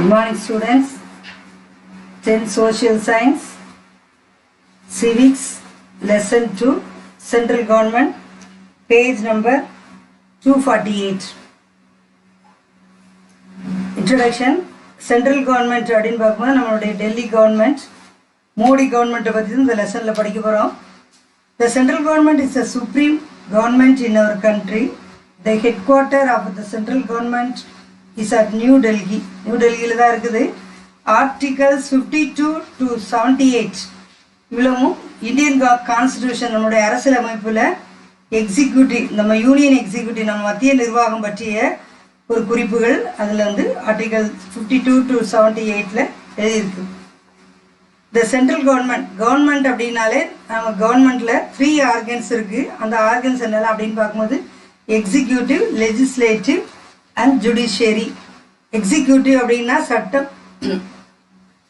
Good morning students. 10 Social Science, Civics, Lesson 2, Central Government, page number 248. Introduction. Central Government அப்படின்னு பார்க்கும்போது நம்மளுடைய Delhi government Modi கவர்மெண்ட்டை பற்றி இந்த லெசனில் படிக்க போகிறோம். The central government is the supreme government in our country. The headquarter of the central government is at New Delhi. New Delhi தான் இருக்குது. Articles 52 to 78 இவ்வளவும் இந்தியன் கான்ஸ்டிடியூஷன் நம்முடைய அரசியல் அமைப்பில் எக்ஸிக்யூட்டிவ் நம்ம யூனியன் எக்ஸிக்யூட்டிவ் நம்ம மத்திய நிர்வாகம் பற்றிய ஒரு குறிப்புகள் அதில் வந்து ஆர்டிகல் 52 to 78 எழுதியிருக்கு. த சென்ட்ரல் கவர்மெண்ட் அப்படின்னாலே நம்ம கவர்மெண்ட்டில் 3 ஆர்கன்ஸ் இருக்குது. அந்த ஆர்கன்ஸ் என்னெல்லாம் அப்படின்னு பார்க்கும்போது executive, legislative and judiciary. Executive அப்படின்னா சட்டம்,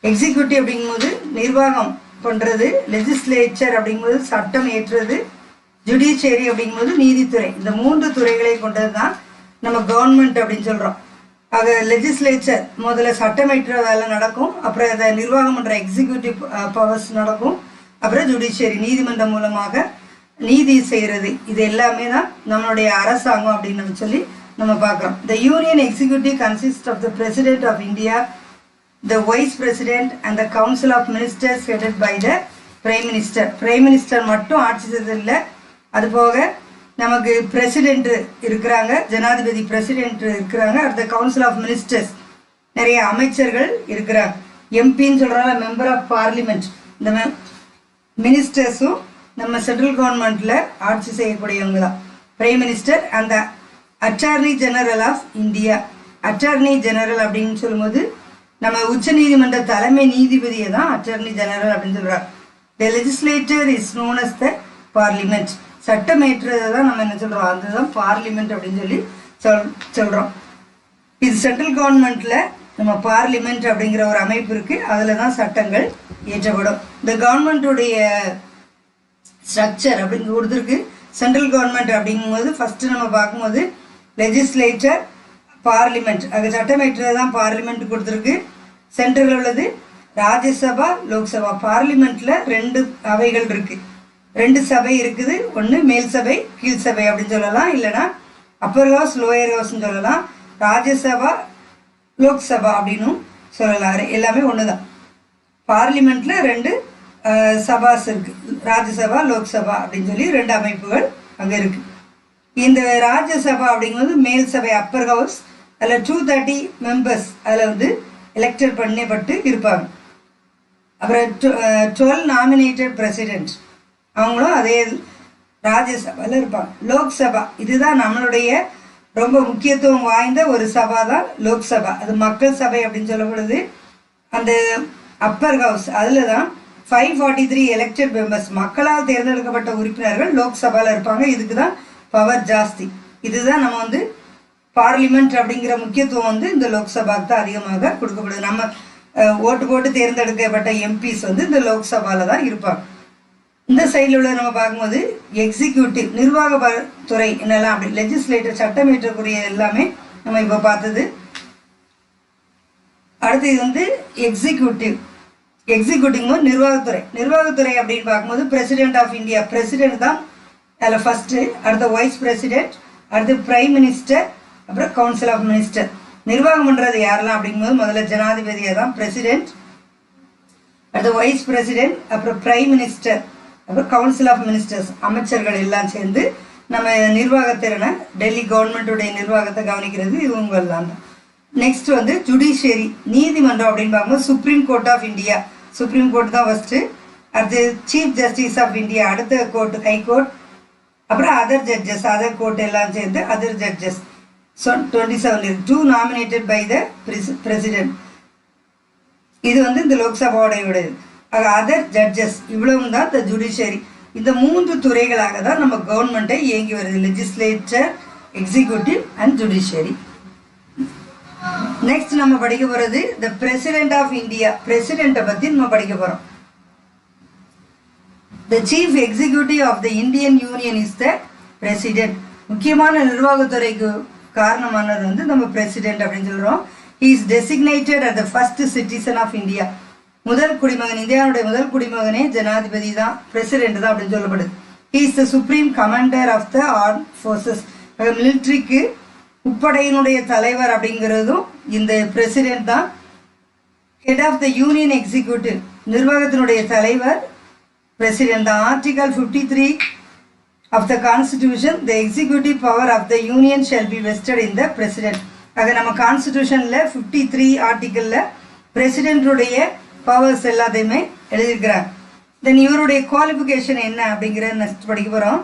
எக்ஸிக்யூட்டிவ் அப்படிங்கும்போது நிர்வாகம் பண்ணுறது, லெஜிஸ்லேச்சர் அப்படிங்கும்போது சட்டம் ஏற்றுறது, ஜுடிஷியரி அப்படிங்கும்போது நீதித்துறை. இந்த 3 துறைகளை கொண்டது தான் நம்ம கவர்மெண்ட் அப்படின்னு சொல்கிறோம். அது லெஜிஸ்லேச்சர் முதல்ல சட்டமேற்ற வேலை நடக்கும், அப்புறம் அதை நிர்வாகம் பண்ணுற எக்ஸிக்யூட்டிவ் பவர்ஸ் நடக்கும், அப்புறம் ஜுடிஷியரி நீதிமன்றம் மூலமாக நீதி செய்கிறது. இது எல்லாமே தான் நம்மளுடைய அரசாங்கம் அப்படின்னு சொல்லி நம்ம பார்க்குறோம். The union executive consist of the president of India, the vice president and the council of ministers headed by the prime minister. Prime minister மட்டும் ஆட்சி செய்தது இல்லை, அது போக நமக்கு பிரசிடென்ட் இருக்கிறாங்க, ஜனாதிபதி பிரசிடென்ட் இருக்கிறாங்க, அடுத்த கவுன்சில் ஆஃப் மினிஸ்டர்ஸ் நிறைய அமைச்சர்கள் இருக்கிறாங்க. எம்பின்னு சொல்கிறாங்க, மெம்பர் ஆஃப் பார்லிமெண்ட். இந்த மினிஸ்டர்ஸும் நம்ம சென்ட்ரல் கவர்மெண்ட்டில் ஆட்சி செய்யக்கூடியவங்க தான். பிரைம் மினிஸ்டர் அந்த attorney general of India. Attorney general அப்படின்னு சொல்லும்போது நம்ம உச்ச நீதிமன்ற தலைமை நீதிபதியை தான் அட்டார்னி ஜெனரல் அப்படின்னு சொல்கிறாங்க. The legislator is known as the parliament. சட்டமேற்றதை தான் நம்ம என்ன சொல்கிறோம், அதுதான் பார்லிமெண்ட் அப்படின்னு சொல்லி சொல்கிறோம். இது சென்ட்ரல் கவர்மெண்ட்டில் நம்ம பார்லிமெண்ட் அப்படிங்கிற ஒரு அமைப்பு இருக்குது, அதில் தான் சட்டங்கள் இயற்றப்படும். இந்த கவர்மெண்ட்டுடைய ஸ்ட்ரக்சர் அப்படிங்க கொடுத்துருக்கு. சென்ட்ரல் கவர்மெண்ட் அப்படிங்கும்போது ஃபஸ்ட்டு நம்ம பார்க்கும்போது லெஜிஸ்லேச்சர், பார்லிமெண்ட், அது சட்டமேற்றது தான் பார்லிமெண்ட் கொடுத்துருக்கு. சென்ட்ரலில் உள்ளது ராஜ்யசபா, லோக்சபா. பார்லிமெண்ட்டில் 2 அவைகள் இருக்குது, 2 சபை இருக்குது. ஒன்று மேல் சபை, கீழ் சபை அப்படின்னு சொல்லலாம், இல்லைனா அப்பர் ஹவுஸ், லோயர் ஹவுஸ்ன்னு சொல்லலாம். ராஜ்யசபா, லோக்சபா அப்படின்னும் சொல்லலாம். எல்லாமே ஒன்று தான். பார்லிமெண்ட்டில் 2 சபாஸ் இருக்குது, ராஜ்யசபா, லோக்சபா அப்படின்னு சொல்லி 2 அமைப்புகள் அங்கே இருக்குது. இந்த ராஜ்யசபா அப்படிங்கும்போது மேல் சபை, அப்பர் ஹவுஸ், அதில் 230 மெம்பர்ஸ் அதில் வந்து எலெக்டட் பண்ணப்பட்டு இருப்பாங்க. அப்புறம் 12 நாமினேட்டட் பிரசிடென்ட், அவங்களும் அதே ராஜ்யசபாவில் இருப்பாங்க. லோக்சபா இதுதான் நம்மளுடைய ரொம்ப முக்கியத்துவம் வாய்ந்த ஒரு சபா தான் லோக்சபா. அது மக்கள் சபை அப்படின்னு சொல்லப்படுது. அந்த அப்பர் ஹவுஸ் அதில் தான் 543 எலெக்டட் மெம்பர்ஸ், மக்களால் தேர்ந்தெடுக்கப்பட்ட உறுப்பினர்கள் லோக்சபாவில் இருப்பாங்க. இதுக்கு தான் பவர் ஜாஸ்தி. இதுதான் நம்ம வந்து பார்லிமெண்ட் அப்படிங்கிற முக்கியத்துவம் வந்து இந்த லோக்சபாவுக்கு தான் அதிகமாக கொடுக்கப்படுது. நம்ம ஓட்டு போட்டு தேர்ந்தெடுக்கப்பட்ட எம்பிஸ் வந்து இந்த லோக்சபாவில் தான் இருப்பாங்க. இந்த சைடில் உள்ள நம்ம பார்க்கும்போது எக்ஸிக்யூட்டிவ் நிர்வாக துறை என்னெல்லாம் அப்படி, லெஜிஸ்லேட்டர் சட்டம் இயற்றக்கூடிய எல்லாமே நம்ம இப்போ பார்த்தது. அடுத்து இது வந்து எக்ஸிக்யூட்டிவ் நிர்வாகத்துறை அப்படின்னு பார்க்கும்போது பிரசிடென்ட் ஆஃப் இந்தியா, பிரசிடென்ட் தான் அதில் ஃபஸ்ட்டு, அடுத்த வைஸ் பிரசிடென்ட், அடுத்து பிரைம் மினிஸ்டர், அப்புறம் கவுன்சில் ஆஃப் மினிஸ்டர். நிர்வாகம் பண்ணுறது யாரெல்லாம் அப்படிங்கும்போது முதல்ல ஜனாதிபதியை தான் பிரசிடென்ட், அடுத்து வைஸ் பிரசிடென்ட், அப்புறம் பிரைம் மினிஸ்டர், அப்புறம் கவுன்சில் ஆஃப் மினிஸ்டர்ஸ் அமைச்சர்கள் எல்லாம் சேர்ந்து நம்ம நிர்வாகத்திறனை டெல்லி கவர்மெண்ட்டுடைய நிர்வாகத்தை கவனிக்கிறது இவங்கெல்லாம் தான். நெக்ஸ்ட் வந்து ஜுடிஷியரி நீதிமன்றம் அப்படின்னு பார்க்கும்போது supreme court of India, supreme court தான் ஃபஸ்ட்டு, அடுத்து சீஃப் ஜஸ்டிஸ் ஆஃப் இந்தியா, அடுத்த கோர்ட் ஹைகோர்ட், அப்புறம் அதர் ஜட்ஜஸ், அதர் கோர்ட் எல்லாம் சேர்ந்து other judges. So 27 2 nominated by the president. இது வந்து இந்த லோக்சபாவோடைய அதர் ஜட்ஜஸ். இவ்வளவு தான் இந்த ஜுடிஷியரி. இந்த 3 துறைகளாக தான் நம்ம கவர்மெண்ட்டை இயங்கி வருது, legislature, executive and judiciary. Next நம்ம படிக்க போகிறது த பிரசிடென்ட் ஆஃப் இந்தியா. பிரசிடென்ட்டை பற்றி நம்ம படிக்க போகிறோம். The chief executive of the Indian Union is the president. முக்கியமான நிர்வாகத்துறைக்கு காரணமானவர் வந்து நம்ம பிரசிடென்ட் அப்படின்னு சொல்கிறோம். he is designated as the first citizen of India. முதல் குடிமகன், இந்தியாவுடைய முதல் குடிமகனே ஜனாதிபதி தான், பிரசிடென்ட் தான் அப்படின்னு சொல்லப்படுது. he is the supreme commander of the armed forces. மிலிட்ரிக்கு முப்படையினுடைய தலைவர் அப்படிங்கிறதும் இந்த பிரசிடென்ட் தான். Head of the union executive, நிர்வாகத்தினுடைய தலைவர் பிரசிடென்ட் தான். Article 53 of the constitution, the executive power of the union shall be vested in the president. ஆக நம்ம கான்ஸ்டிடியூஷன்ல 53 ஆர்டிகல்ல பிரசிடென்ட்டுடைய powers எல்லாத்தையுமே எழுதியிருக்கிறார். தென் இவருடைய குவாலிஃபிகேஷன் என்ன அப்படிங்கிறத நெக்ஸ்ட் படிக்க போகிறோம்.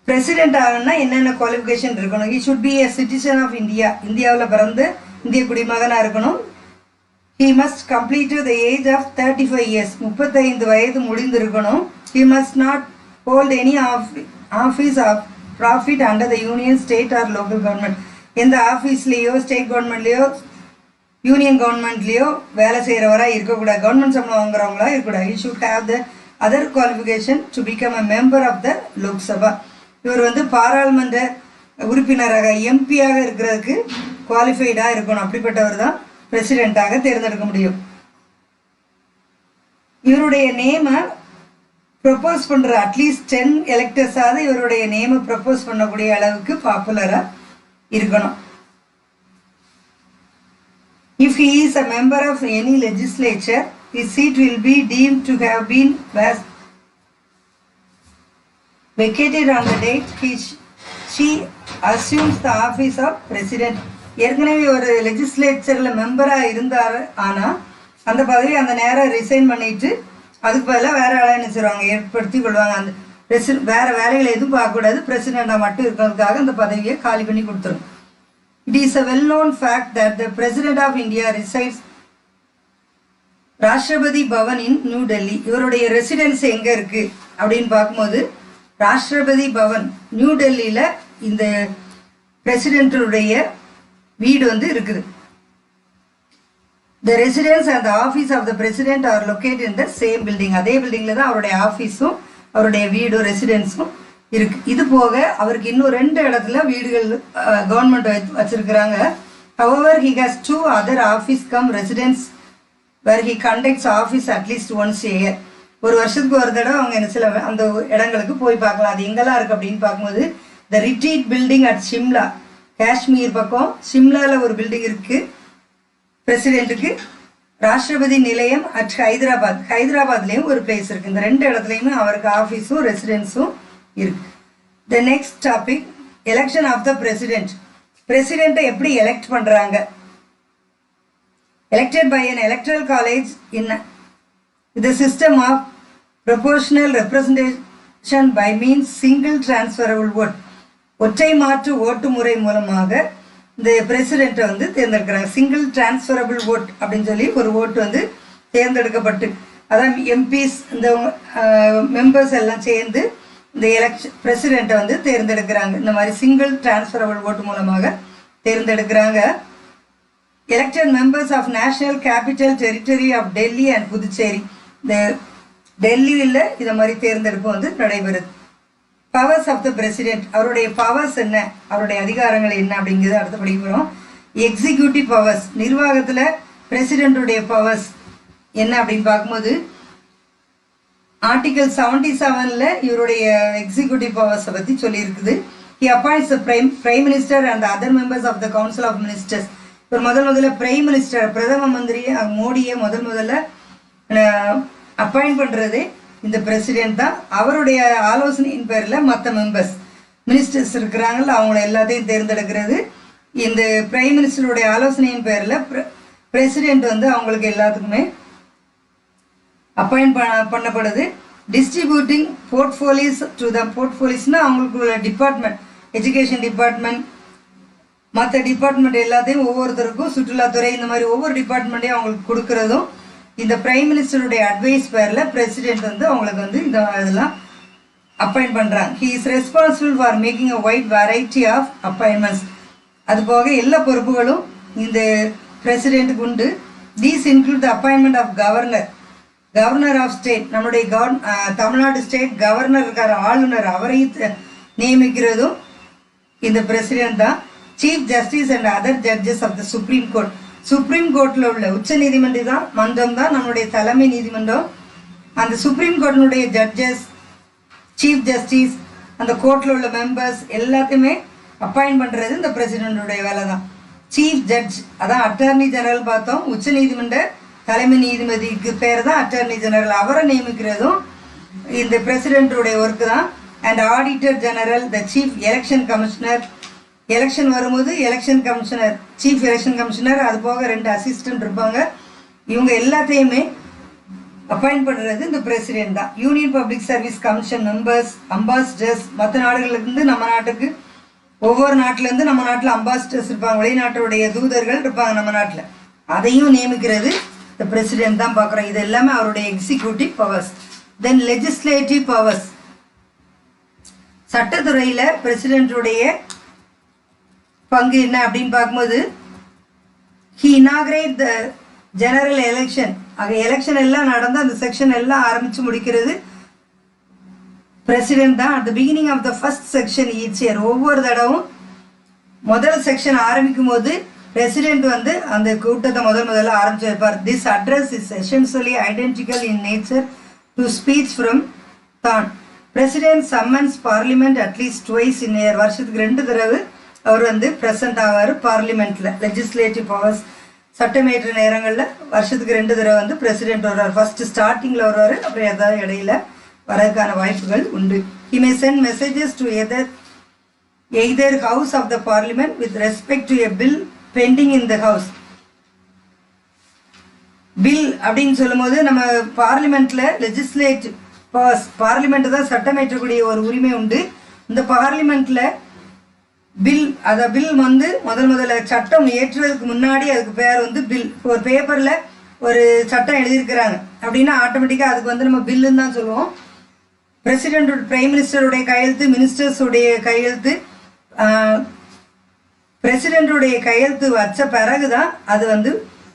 பிரசிடென்ட் ஆகணும்னா என்னென்ன குவாலிஃபிகேஷன் இருக்கணும்? he should be a citizen of India, இந்தியாவில் பிறந்து இந்திய குடிமகனாக இருக்கணும். he must complete the age of 35 years, 35 வயது முடிந்திருக்கணும். he must not hold any office of profit under the union, state or local government. எந்த ஆஃபீஸ்லேயோ ஸ்டேட் கவர்மெண்ட்லேயோ யூனியன் கவர்மெண்ட்லேயோ வேலை செய்கிறவராக இருக்கக்கூடாது, government சம்பளம் வாங்குறவங்களா இருக்கக்கூடாது. he should have the other qualification to become a member of the Lok Sabha. இவர் வந்து பாராளுமன்ற உறுப்பினராக எம்பியாக இருக்கிறதுக்கு குவாலிஃபைடாக இருக்கணும். அப்படிப்பட்டவர் தான் பிரசிடெண்ட்டாக தேர்ந்தெடுக்க முடியும். இவருடைய நேமை ப்ரப்போஸ் பண்ணுற அட்லீஸ்ட் 10 எலெக்டர்ஸாவது இவருடைய நேமை ப்ரப்போஸ் பண்ணக்கூடிய அளவுக்கு பாப்புலராக இருக்கணும். If he is a member of any legislature, his seat will be deemed to have been vacated on the date she assumes the office of president. ஏற்கனவே ஒரு லெஜிஸ்லேச்சரில் மெம்பராக இருந்தார், ஆனால் அந்த பதவி அந்த நேரம் ரிசைன் பண்ணிட்டு அதுக்கு பதிலாக வேறு ஆளாக நினைச்சிருவாங்க, ஏற்படுத்தி கொள்வாங்க. அந்த வேறு வேலைகளை எதுவும் பார்க்கக்கூடாது, பிரசிடெண்டாக மட்டும் இருக்கிறதுக்காக அந்த பதவியை காலி பண்ணி கொடுத்துரும். It is a well-known fact that the President of India resides Rashtrapati Bhavan in New Delhi. இவருடைய ரெசிடென்ஸ் எங்கே இருக்குது அப்படின்னு பார்க்கும்போது ராஷ்டிரபதி பவன் நியூ டெல்லியில் இந்த பிரசிடென்ட்டுடைய வீடு வந்து இருக்குது. The residence and the office of the president are located in the same building. அதே பில்டிங்கில் தான் அவருடைய ஆஃபீஸும் அவருடைய வீடும் ரெசிடென்ஸும் இருக்கு. இது போக அவருக்கு இன்னும் 2 இடத்துல வீடுகள் கவர்மெண்ட் வச்சிருக்கிறாங்க. However, he has 2 other office come residence where he conducts office at least once a year. ஒரு வருஷத்துக்கு ஒரு தடவை அவங்க சில அந்த இடங்களுக்கு போய் பார்க்கலாம். அது எங்கெல்லாம் இருக்கு அப்படின்னு பார்க்கும்போது the retreat building at Shimla, Kashmir பக்கம் ஷிம்லாவில் ஒரு பில்டிங் இருக்கு பிரசிடென்ட்டுக்கு. ராஷ்டிரபதி நிலையம் அட் ஹைதராபாத், ஹைதராபாத்லேயும் ஒரு பிளேஸ் இருக்குது. இந்த 2 இடத்துலையுமே அவருக்கு ஆஃபீஸும் ரெசிடென்ஸும் இருக்கு. The next topic, election of the president. பிரசிடென்ட்டை எப்படி எலெக்ட் பண்ணுறாங்க? Elected by an electoral college in the system of proportional representation by means single transferable vote. ஒற்றை மாற்று ஓட்டு முறை மூலமாக இந்த பிரசிடென்ட்டை வந்து தேர்ந்தெடுக்கிறாங்க. சிங்கிள் டிரான்ஸ்ஃபரபிள் ஓட் அப்படின்னு சொல்லி ஒரு ஓட்டு வந்து தேர்ந்தெடுக்கப்பட்டு, அதான் எம்பிஸ் இந்த மெம்பர்ஸ் எல்லாம் சேர்ந்து இந்த பிரசிடென்ட்டை வந்து தேர்ந்தெடுக்கிறாங்க. இந்த மாதிரி சிங்கிள் டிரான்ஸ்ஃபரபிள் ஓட்டு மூலமாக தேர்ந்தெடுக்கிறாங்க. Elected members of national capital territory of Delhi and Puducherry. இந்த டெல்லியில் இதை மாதிரி தேர்ந்தெடுப்பு வந்து நடைபெறுது. பவர்ஸ் ஆஃப் த பிரசிடென்ட், அவருடைய பவர்ஸ் என்ன, அவருடைய அதிகாரங்கள் என்ன அப்படிங்கிறது அடுத்து படிக்கிறோம். எக்ஸிக்யூட்டிவ் பவர்ஸ், நிர்வாகத்தில் பிரசிடென்ட்டுடைய பவர்ஸ் என்ன அப்படின்னு பார்க்கும்போது ஆர்டிகல் 77ல் இவருடைய எக்ஸிக்யூட்டிவ் பவர்ஸை பற்றி சொல்லியிருக்குது. He appoints the prime minister and other members of the council of ministers. இவர் முதல்ல பிரைம் மினிஸ்டர், பிரதம மந்திரி மோடியை முதல்ல அப்பாயிண்ட் பண்ணுறது இந்த பிரசிடென்ட் தான். அவருடைய ஆலோசனையின் பேரில் மற்ற மெம்பர்ஸ் மினிஸ்டர்ஸ் இருக்கிறாங்கல்ல அவங்கள எல்லாத்தையும் தேர்ந்தெடுக்கிறது இந்த பிரைம் மினிஸ்டருடைய ஆலோசனையின் பேரில் பிரசிடென்ட் வந்து அவங்களுக்கு எல்லாத்துக்குமே அப்பாயிண்ட் பண்ணப்படுது. டிஸ்ட்ரிபியூட்டிங் போர்ட்ஃபோலியோஸ் டு த போர்ட்ஃபோலியோஸ்னால் அவங்களுக்குள்ள டிபார்ட்மெண்ட், எஜுகேஷன் டிபார்ட்மெண்ட், மற்ற டிபார்ட்மெண்ட் எல்லாத்தையும் ஒவ்வொருத்தருக்கும், சுற்றுலாத்துறை, இந்த மாதிரி ஒவ்வொரு டிபார்ட்மெண்ட்டையும் அவங்களுக்கு கொடுக்கறதும் இந்த பிரைம் மினிஸ்டருடைய அட்வைஸ் பேரில் பிரசிடென்ட் வந்து அவங்களுக்கு வந்து இந்த இதெல்லாம் அப்பாயிண்ட் பண்ணுறாங்க. He is responsible for making a wide variety of appointments. அது போக எல்லா பொறுப்புகளும் இந்த பிரசிடென்ட்டுக்கு உண்டு. These include the appointment of governor of state. நம்முடைய தமிழ்நாடு ஸ்டேட் கவர்னர் இருக்கார், ஆளுநர், அவரையும் நியமிக்கிறதும் இந்த பிரசிடென்ட் தான். Chief justice and other judges of the supreme court. Supreme கோர்ட்டில் உள்ள உச்ச நீதிமன்றம் தான் நம்மளுடைய தலைமை நீதிமன்றம். அந்த சுப்ரீம் கோர்ட்டினுடைய ஜட்ஜஸ், சீஃப் ஜஸ்டிஸ், அந்த கோர்ட்டில் உள்ள மெம்பர்ஸ் எல்லாத்தையுமே அப்பாயிண்ட் பண்ணுறது இந்த பிரசிடென்ட்டுடைய வேலை தான். சீஃப் ஜட்ஜ் அதான் அட்டார்னி ஜெனரல் பார்த்தோம். உச்ச நீதிமன்ற தலைமை நீதிபதிக்கு பேர் தான் அட்டார்னி ஜெனரல். அவரை நியமிக்கிறதும் இந்த பிரசிடென்ட்டுடைய ஒர்க்கு தான். And auditor general, the chief election commissioner, election வரும்போது election commissioner, chief election commissioner, அது போக 2 அசிஸ்டன்ட் இருப்பாங்க. இவங்க எல்லாத்தையுமே அப்பாயிண்ட் பண்ணுறது இந்த பிரசிடென்ட் தான். Union public service commission members, ambassadors, மற்ற நாடுகளிலிருந்து நம்ம நாட்டுக்கு, ஒவ்வொரு நாட்டிலேருந்து நம்ம நாட்டில் அம்பாசிடர்ஸ் இருப்பாங்க, வெளிநாட்டுடைய தூதர்கள் இருப்பாங்க நம்ம நாட்டில். அதையும் நியமிக்கிறது இந்த பிரசிடென்ட் தான் பார்க்குறோம். இது எல்லாமே அவருடைய executive powers. Then legislative powers. சட்டத்துறையில் பிரசிடென்ட்டுடைய பங்கு என்ன அப்படின்னு பார்க்கும்போது, he inaugurate the general election. ஆக எலெக்ஷன் எல்லாம் நடந்து அந்த செக்ஷன் எல்லாம் ஆரம்பித்து முடிக்கிறது பிரசிடென்ட் தான். At the beginning of the first session each year, ஒவ்வொரு தடவும் முதல் செக்ஷன் ஆரம்பிக்கும் போது பிரசிடென்ட் வந்து அந்த கூட்டத்தை முதல்ல ஆரம்பிச்சு வைப்பார். This address is essentially identical in nature to speech from தான். President summons parliament at least twice in year. வருஷத்துக்கு 2 தடவை அவர் வந்து ப்ரெசென்ட் ஆவார் பார்லிமெண்ட்டில். லெஜிஸ்லேட்டிவ் பவர்ஸ், சட்டமேற்ற நேரங்களில் வருஷத்துக்கு 2 தடவை வந்து பிரசிடென்ட் வருவார். ஃபர்ஸ்ட் ஸ்டார்டிங்கில் வருவார், அப்புறம் ஏதாவது இடையில வரதுக்கான வாய்ப்புகள் உண்டு. He may send messages to either house of the parliament with respect to a bill pending in the house. Bill அப்படின்னு சொல்லும் போது நம்ம பார்லிமெண்ட்ல லெஜிஸ்லேட்டிவ் பவர்ஸ், பார்லிமெண்ட் தான் சட்டமேற்றக்கூடிய ஒரு உரிமை உண்டு. இந்த பார்லிமெண்ட்ல பில், அதை பில் வந்து முதல்ல சட்டம் ஏற்றுவதற்கு முன்னாடி அதுக்கு பேர் வந்து பில். ஒரு பேப்பர்ல ஒரு சட்டம் எழுதியிருக்கிறாங்க அப்படின்னா ஆட்டோமேட்டிக்காக அதுக்கு வந்து நம்ம பில்லுன்னு தான் சொல்லுவோம். பிரசிடென்ட், பிரைம் மினிஸ்டருடைய கையெழுத்து, மினிஸ்டர்ஸுடைய கையெழுத்து, பிரசிடென்ட்டுடைய கையெழுத்து வச்ச பிறகுதான் அது வந்து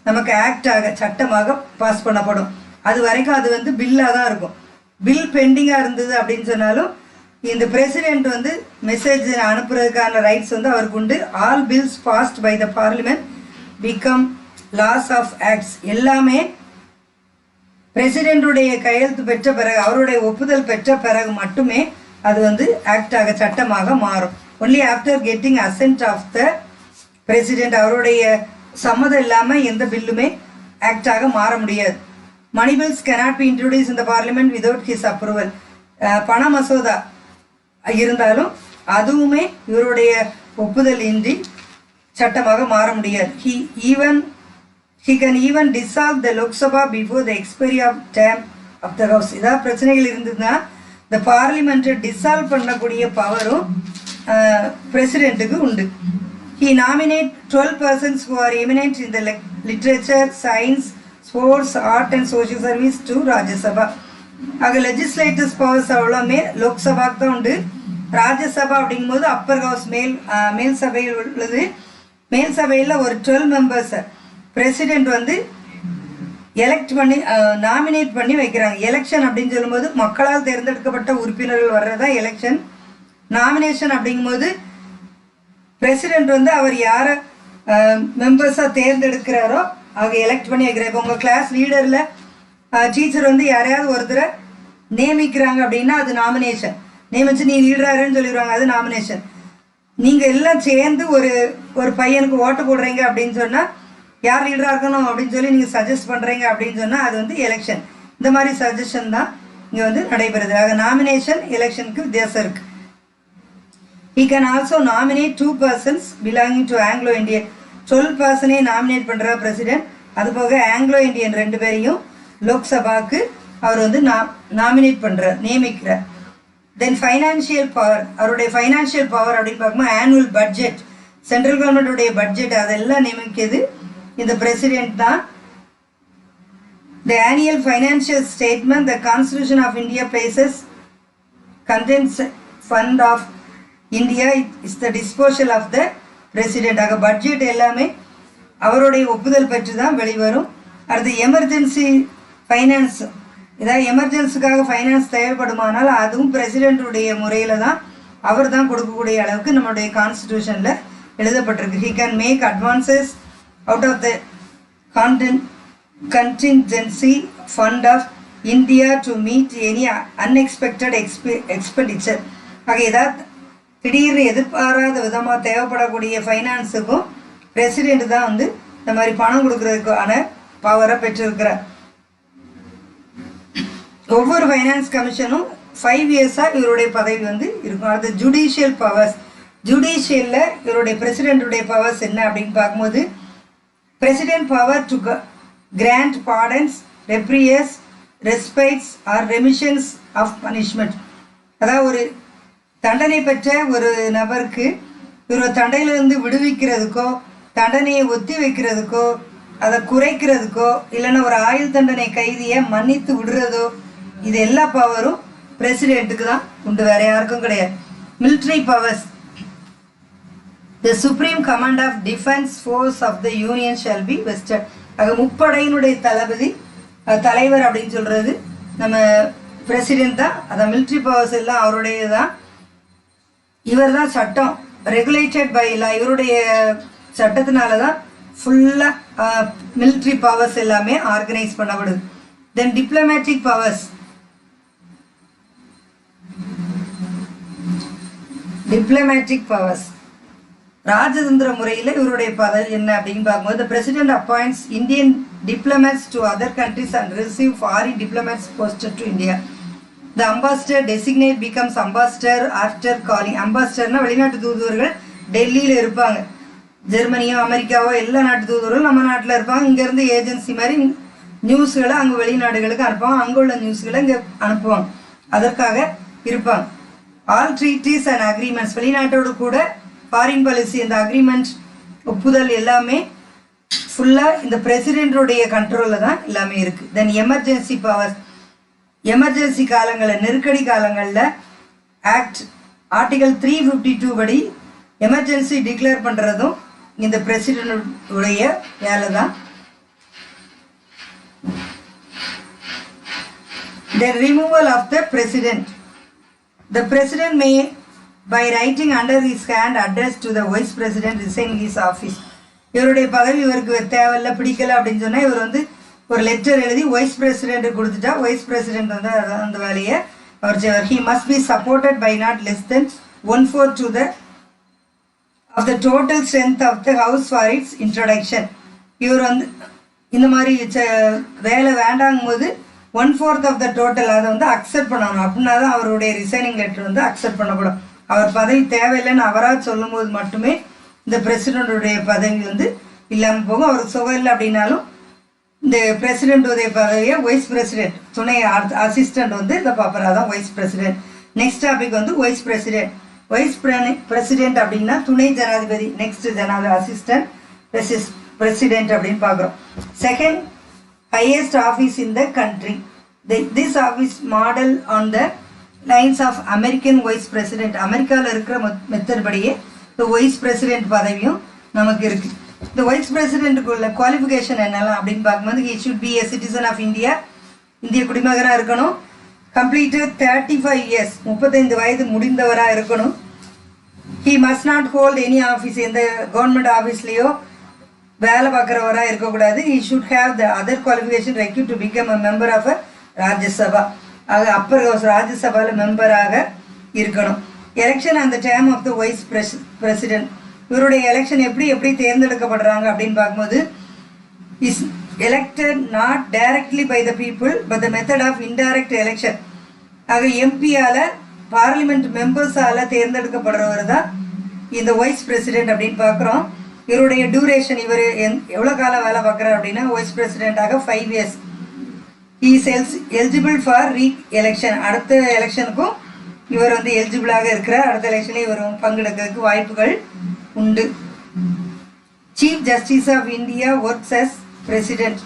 நமக்கு ஆக்டாக, சட்டமாக பாஸ் பண்ணப்படும். அது வரைக்கும் அது வந்து பில்லாக தான் இருக்கும். பில் பெண்டிங்காக இருந்தது அப்படின்னு சொன்னாலும் இந்த பிரசிடென்ட் வந்து மெசேஜ் அனுப்புறதுக்கான ரைட்ஸ் வந்து அவருக்கு உண்டு. All bills passed by the parliament become laws of acts. எல்லாமே பிரசிடென்ட்டுடைய கையெழுத்து பெற்ற பிறகு, அவருடைய ஒப்புதல் பெற்ற பிறகு மட்டுமே அது வந்து ஆக்டாக, சட்டமாக மாறும். Only after getting assent of the president, அவருடைய சம்மதம் இல்லாமல் எந்த பில்லுமே ஆக்டாக மாற முடியாது. Money bills cannot be introduced in the parliament without his approval. பண மசோதா இருந்தாலும் அதுவுமே இவருடைய ஒப்புதல் இன்றி சட்டமாக மாற முடியாது. He can even dissolve the Lok Sabha before the expiry of term of the house. ஏதாவது பிரச்சனைகள் இருந்ததுன்னா இந்த பார்லிமெண்ட்டை டிசால்வ் பண்ணக்கூடிய பவரும் பிரசிடென்ட்டுக்கு உண்டு. He nominate 12 persons who are eminent in the literature, science, sports, art and social service to Rajya Sabha. ஆக legislative powers அவ்வளோமே லோக்சபாக்கு தான் உண்டு. ராஜ்யசபா அப்படிங்கும்போது அப்பர் ஹவுஸ், மேல் சபையில் உள்ளது. மேல் சபையில் ஒரு 12 மெம்பர்ஸ் பிரசிடென்ட் வந்து எலெக்ட் பண்ணி, நாமினேட் பண்ணி வைக்கிறாங்க. எலெக்ஷன் அப்படின்னு சொல்லும்போது மக்களால் தேர்ந்தெடுக்கப்பட்ட உறுப்பினர்கள் வர்றதா எலெக்ஷன். நாமினேஷன் அப்படிங்கும்போது பிரசிடென்ட் வந்து அவர் யாரை மெம்பர்ஸாக தேர்ந்தெடுக்கிறாரோ அவங்க எலெக்ட் பண்ணி வைக்கிறார். இப்போ உங்கள் கிளாஸ் லீடரில் டீச்சர் வந்து யாரையாவது ஒருத்தரை நியமிக்கிறாங்க அப்படின்னா அது நாமினேஷன். நியமிச்சு நீ லீடராருன்னு சொல்லிடுவாங்க, அது நாமினேஷன். நீங்கள் எல்லாம் சேர்ந்து ஒரு பையனுக்கு ஓட்டு போடுறீங்க அப்படின்னு சொன்னால் யார் லீடராக இருக்கணும் அப்படின்னு சொல்லி நீங்கள் சஜஸ்ட் பண்ணுறீங்க அப்படின்னு சொன்னால் அது வந்து எலெக்ஷன். இந்த மாதிரி சஜஷன் தான் இங்கே வந்து நடைபெறுது. ஆக நாமினேஷன் எலெக்ஷனுக்கு வித்தியாசம் இருக்குது. He can also nominate 2 persons belonging to Anglo-Indian. 12 பர்சனே nominate பண்ணுற பிரசிடென்ட். அது போக ஆங்கிலோ இண்டியன் 2 பேரையும் லோக்சபாவுக்கு அவர் வந்து நாமினேட் பண்ணுறார், நியமிக்கிறார். தென் ஃபைனான்ஷியல் பவர், அவருடைய ஃபைனான்ஷியல் பவர் அப்படின்னு பார்க்கும்போது ஆனுவல் பட்ஜெட், சென்ட்ரல் கவர்மெண்ட்டுடைய பட்ஜெட் அதெல்லாம் நியமிக்கிறது இந்த பிரசிடென்ட் தான். The annual financial statement, the Constitution of India places contents fund of India is the disposal of the president. ஆக பட்ஜெட் எல்லாமே அவருடைய ஒப்புதல் பெற்று தான் வெளிவரும். அடுத்து எமர்ஜென்சி ஃபைனான்ஸ், ஏதாவது எமர்ஜென்சிக்காக ஃபைனான்ஸ் தேவைப்படுமானால் அதுவும் பிரசிடென்ட்டுடைய முறையில் தான் அவர் தான் கொடுக்கக்கூடிய அளவுக்கு நம்மளுடைய கான்ஸ்டிடியூஷனில் எழுதப்பட்டிருக்கு. he can make advances out of the contingency fund of India to meet any unexpected expenditure. ஆக ஏதாவது திடீர்னு எதிர்பாராத விதமாக தேவைப்படக்கூடிய ஃபைனான்ஸுக்கும் பிரசிடெண்ட் தான் வந்து இந்த மாதிரி பணம் கொடுக்கறதுக்கான பவரை பெற்றிருக்கிறார். ஒவ்வொரு ஃபைனான்ஸ் கமிஷனும் 5 இயர்ஸாக இவருடைய பதவி வந்து இருக்கும். அது ஜுடிஷியல் பவர்ஸ். ஜுடிஷியலில் இவருடைய பிரசிடென்ட்டுடைய பவர்ஸ் என்ன அப்படின்னு பார்க்கும்போது, president power to grant pardons, reprieves, respites or remissions of punishment. அதாவது ஒரு தண்டனை பெற்ற ஒரு நபருக்கு இவர் தண்டையிலிருந்து விடுவிக்கிறதுக்கோ, தண்டனையை ஒத்தி வைக்கிறதுக்கோ, அதை குறைக்கிறதுக்கோ, இல்லைன்னா ஒரு ஆயுள் தண்டனை கைதியை மன்னித்து விடுறதோ, இது எல்லா பவரும் பிரசிடென்ட்டுக்கு தான் உண்டு, வேற யாருக்கும் கிடையாது. Military powers. The supreme command of defense force of the union shall be vested. ஆக முப்படையினுடைய தலைவர் அப்படின்னு சொல்றது நம்ம பிரசிடென்ட் தான். அதான் மிலிட்ரி பவர்ஸ் எல்லாம் அவருடைய தான். இவர் தான் சட்டம் ரெகுலேட்டட் பை லா. இவருடைய சட்டத்தினால தான் ஃபுல்லாக மிலிட்ரி பவர்ஸ் எல்லாமே ஆர்கனைஸ் பண்ணப்படுது. தென் டிப்ளமேட்டிக் பவர்ஸ். டிப்ளமேட்டிக் பவர்ஸ் ராஜதந்திர முறையில் இவருடைய பதவி என்ன அப்படின்னு பார்க்கும்போது, the president appoints Indian diplomats to other countries and receive foreign diplomats posted to India. The ambassador designate becomes ambassador after calling. ambassadorனா வெளிநாட்டு தூதுவர்கள் டெல்லியில் இருப்பாங்க. ஜெர்மனியோ அமெரிக்காவோ எல்லா நாட்டு தூதுவர்களும் நம்ம நாட்டில் இருப்பாங்க. இங்கேருந்து ஏஜென்சி மாதிரி நியூஸ்களை அங்கே வெளிநாடுகளுக்கு அனுப்புவாங்க. அங்கே உள்ள நியூஸ்களை இங்கே அனுப்புவாங்க. அதற்காக இருப்பாங்க. All treaties and agreements. வெளிநாட்டோடு கூட ஃபாரின் பாலிசி, இந்த அக்ரிமெண்ட் ஒப்புதல் எல்லாமே ஃபுல்லாக இந்த பிரசிடென்ட்டுடைய கண்ட்ரோலில் தான் எல்லாமே இருக்குது. தென் எமர்ஜென்சி பவர்ஸ். எமர்ஜென்சி காலங்களில், நெருக்கடி காலங்களில் ஆர்டிகல் 352 படி எமர்ஜென்சி டிக்ளேர் பண்ணுறதும் இந்த பிரசிடென்ட்டுடைய வேலை தான். Then removal of the president. The president may by writing under his hand address to the vice president resign his office. இவருடைய பதவி இவருக்கு தேவையில்லை, பிடிக்கல அப்படின்னு சொன்னால் இவர் வந்து ஒரு லெட்டர் எழுதி வைஸ் பிரசிடென்ட் கொடுத்துட்டா வைஸ் பிரசிடென்ட் வந்து அந்த வேலையை அவர் செய்வார். he must be supported by not less than 1/4 to the of the total strength of the house for its introduction. இவர் வந்து இந்த மாதிரி வேலை வேண்டாங்கும் போது 1/4 of the total அதை வந்து அக்செப்ட் பண்ணணும். அப்படின்னா தான் அவருடைய ரிசைனிங் லெட்டர் வந்து அக்செப்ட் பண்ணப்படும். அவர் பதவி தேவையில்லைன்னு அவராக சொல்லும்போது மட்டுமே இந்த பிரசிடென்ட்டுடைய பதவி வந்து இல்லாமல் போகும். அவருக்கு சுகம் இல்லை அப்படின்னாலும் இந்த பிரசிடென்ட்டுடைய பதவியை வைஸ் பிரசிடென்ட், துணை அசிஸ்டண்ட் வந்து இதை பார்ப்பறா தான் வைஸ் பிரசிடென்ட். நெக்ஸ்ட் டாபிக் வந்து வைஸ் பிரசிடென்ட். வைஸ் பிரசிடென்ட் அப்படின்னா துணை ஜனாதிபதி. நெக்ஸ்ட் ஜனாதிபதி அசிஸ்டன்ட் பிரசிடென்ட் அப்படின்னு பார்க்குறோம். Second highest office in the country. This office model on the lines of American vice president. அமெரிக்காவில் இருக்கிற மெத்தட் படியே இந்த வைஸ் பிரசிடென்ட் பதவியும் நமக்கு இருக்கு. இந்த வைஸ் பிரசிடென்ட்டுக்குள்ள குவாலிஃபிகேஷன் என்னெல்லாம் அப்படின்னு பார்க்கும்போது, he should be a citizen of India. இந்திய குடிமகனாக இருக்கணும். completed 35 years 35 வயது முடிந்தவராக இருக்கணும். he must not hold any office. எந்த கவர்மெண்ட் ஆஃபீஸ்லேயோ வேலை பார்க்குறவராக இருக்கக்கூடாது. he should have the other qualification required to become a member of a Rajya Sabha. ஆக அப்பர் ராஜ்யசபாவில் மெம்பராக இருக்கணும். எலெக்ஷன் அந்த time of the vice president. இவருடைய எலெக்ஷன் எப்படி தேர்ந்தெடுக்கப்படுறாங்க அப்படின்னு பார்க்கும்போது, is elected not directly by the people but the method of indirect election. ஆக எம்பியால், பார்லிமெண்ட் மெம்பர்ஸால் தேர்ந்தெடுக்கப்படுறவர் தான் இந்த வைஸ் பிரசிடென்ட் அப்படின்னு பார்க்குறோம். இவருடைய டியூரேஷன், இவர் எவ்வளோ காலம் வேலை பார்க்குறாரு அப்படின்னா wise பிரசிடென்ட்டாக 5 years. he is eligible for re-election. அடுத்த எலெக்ஷனுக்கும் இவர் வந்து எலிஜிபிளாக இருக்கிறார். அடுத்த எலெக்ஷனில் இவர் பங்கெடுக்கிறதுக்கு வாய்ப்புகள் உண்டு. Chief justice of India works as president.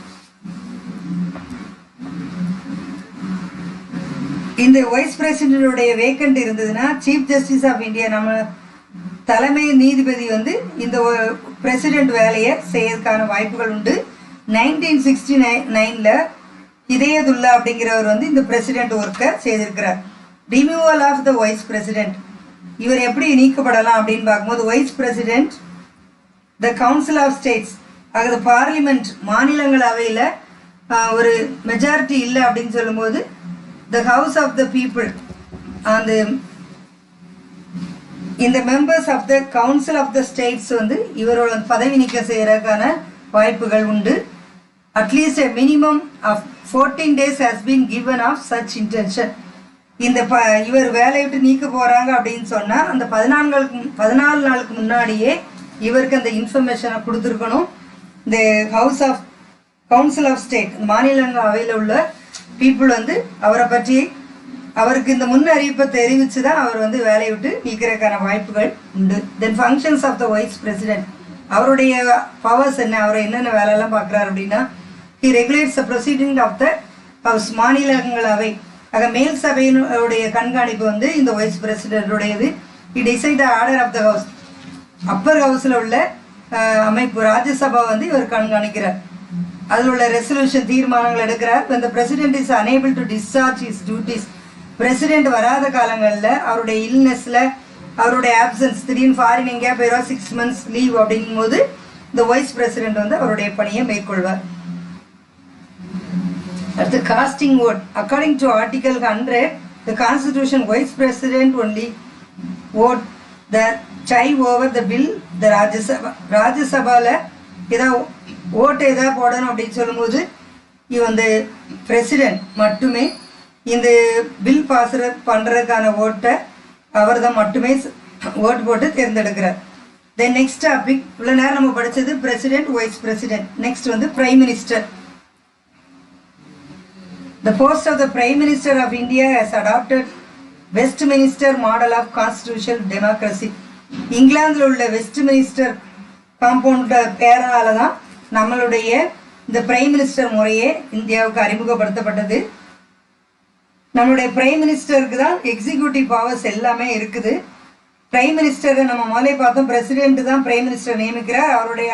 இந்த வைஸ் பிரசிடென்ட்டுடைய வேக்கண்ட் இருந்ததுன்னா சீஃப் ஜஸ்டிஸ் ஆஃப் இந்தியா, நம்ம தலைமை நீதிபதி வந்து இந்த பிரசிடென்ட் வேலையை செய்யறதுக்கான வாய்ப்புகள் உண்டு. 1969 இதயதுல்லா அப்படிங்கிறவர் வந்து இந்த பிரசிடென்ட் ஒர்க்கை செய்திருக்கிறார். Removal of the vice president. இவர் எப்படி நீக்கப்படலாம் அப்படின்னு பார்க்கும்போது, vice president the council of states அது பார்லிமெண்ட் மாநிலங்களவையில் ஒரு மெஜாரிட்டி இல்லை அப்படின்னு சொல்லும்போது the house of the people அந்த இந்த members of the council of the states வந்து இவரோட பதவி நீக்கம் செய்யறதுக்கான வாய்ப்புகள் உண்டு. At least a minimum of 14 days has been given of such intention. இந்த இவர் வேலையை விட்டு நீக்க போகிறாங்க அப்படின்னு சொன்னால் அந்த 14 நாளுக்கு முன்னாடியே இவருக்கு அந்த இன்ஃபர்மேஷனை கொடுத்துருக்கணும். இந்த house of council of state மாநிலங்களவையில் உள்ள பீப்புள் வந்து அவரை பற்றி அவருக்கு இந்த முன் அறிவிப்பை தெரிவித்து தான் அவர் வந்து வேலையை விட்டு நீக்கிறதுக்கான வாய்ப்புகள் உண்டு. Then functions of the vice president அவருடைய பவர்ஸ் என்ன, அவர் என்னென்ன வேலையெல்லாம் பார்க்குறாரு அப்படின்னா he regulates the proceeding of the house மாநிலங்களவை ஆக மேல் சபையினுடைய கண்காணிப்பு வந்து இந்த வைஸ் பிரசிடென்டுடையது. He decide the order of the house upper ஹவுஸில் உள்ள அமைப்பு ராஜ்யசபா வந்து இவர் கண்காணிக்கிறார். அதில் உள்ள ரெசல்யூஷன் தீர்மானங்கள் எடுக்கிறார். இந்த president is unable to discharge his duties president வராத காலங்களில் அவருடைய இல்னஸில் அவருடைய ஆப்சன்ஸ் திடீர்னு ஃபாரின் எங்கேயா போயிடுவா 6 months லீவ் அப்படிங்கும் போது இந்த வைஸ் பிரசிடென்ட் வந்து அவருடைய பணியை மேற்கொள்வார். அடுத்து casting vote according to article 100 the constitution vice president only vote the சைவ் ஓவர் த பில் த ராஜ்யசபாவில் ஏதாவது ஓட்டு எதாவது போடணும் அப்படின்னு சொல்லும்போது இந்த பிரசிடென்ட் மட்டுமே இந்த பில் பாஸ் பண்ணுறதுக்கான ஓட்டை அவர் தான் மட்டுமே ஓட்டு போட்டு தேர்ந்தெடுக்கிறார். தென் நெக்ஸ்ட் டாபிக் இவ்வளோ நேரம் நம்ம படித்தது பிரசிடென்ட் வைஸ் பிரசிடென்ட். நெக்ஸ்ட் வந்து prime minister. The post of the Prime Minister of India has adopted Westminster model of constitutional democracy. இங்கிலாந்தில் உள்ள வெஸ்ட்மினிஸ்டர் காம்பவுண்ட் பேரால தான் நம்மளுடைய இந்த பிரைம் மினிஸ்டர் முறையே இந்தியாவுக்கு அறிமுகப்படுத்தப்பட்டது. நம்மளுடைய பிரைம் மினிஸ்டருக்கு தான் எக்ஸிக்யூட்டிவ் பவர்ஸ் எல்லாமே இருக்குது. பிரைம் மினிஸ்டரை நம்ம முதலே பார்த்தோம், பிரசிடென்ட் தான் பிரைம் மினிஸ்டர் நியமிக்கிறார். அவருடைய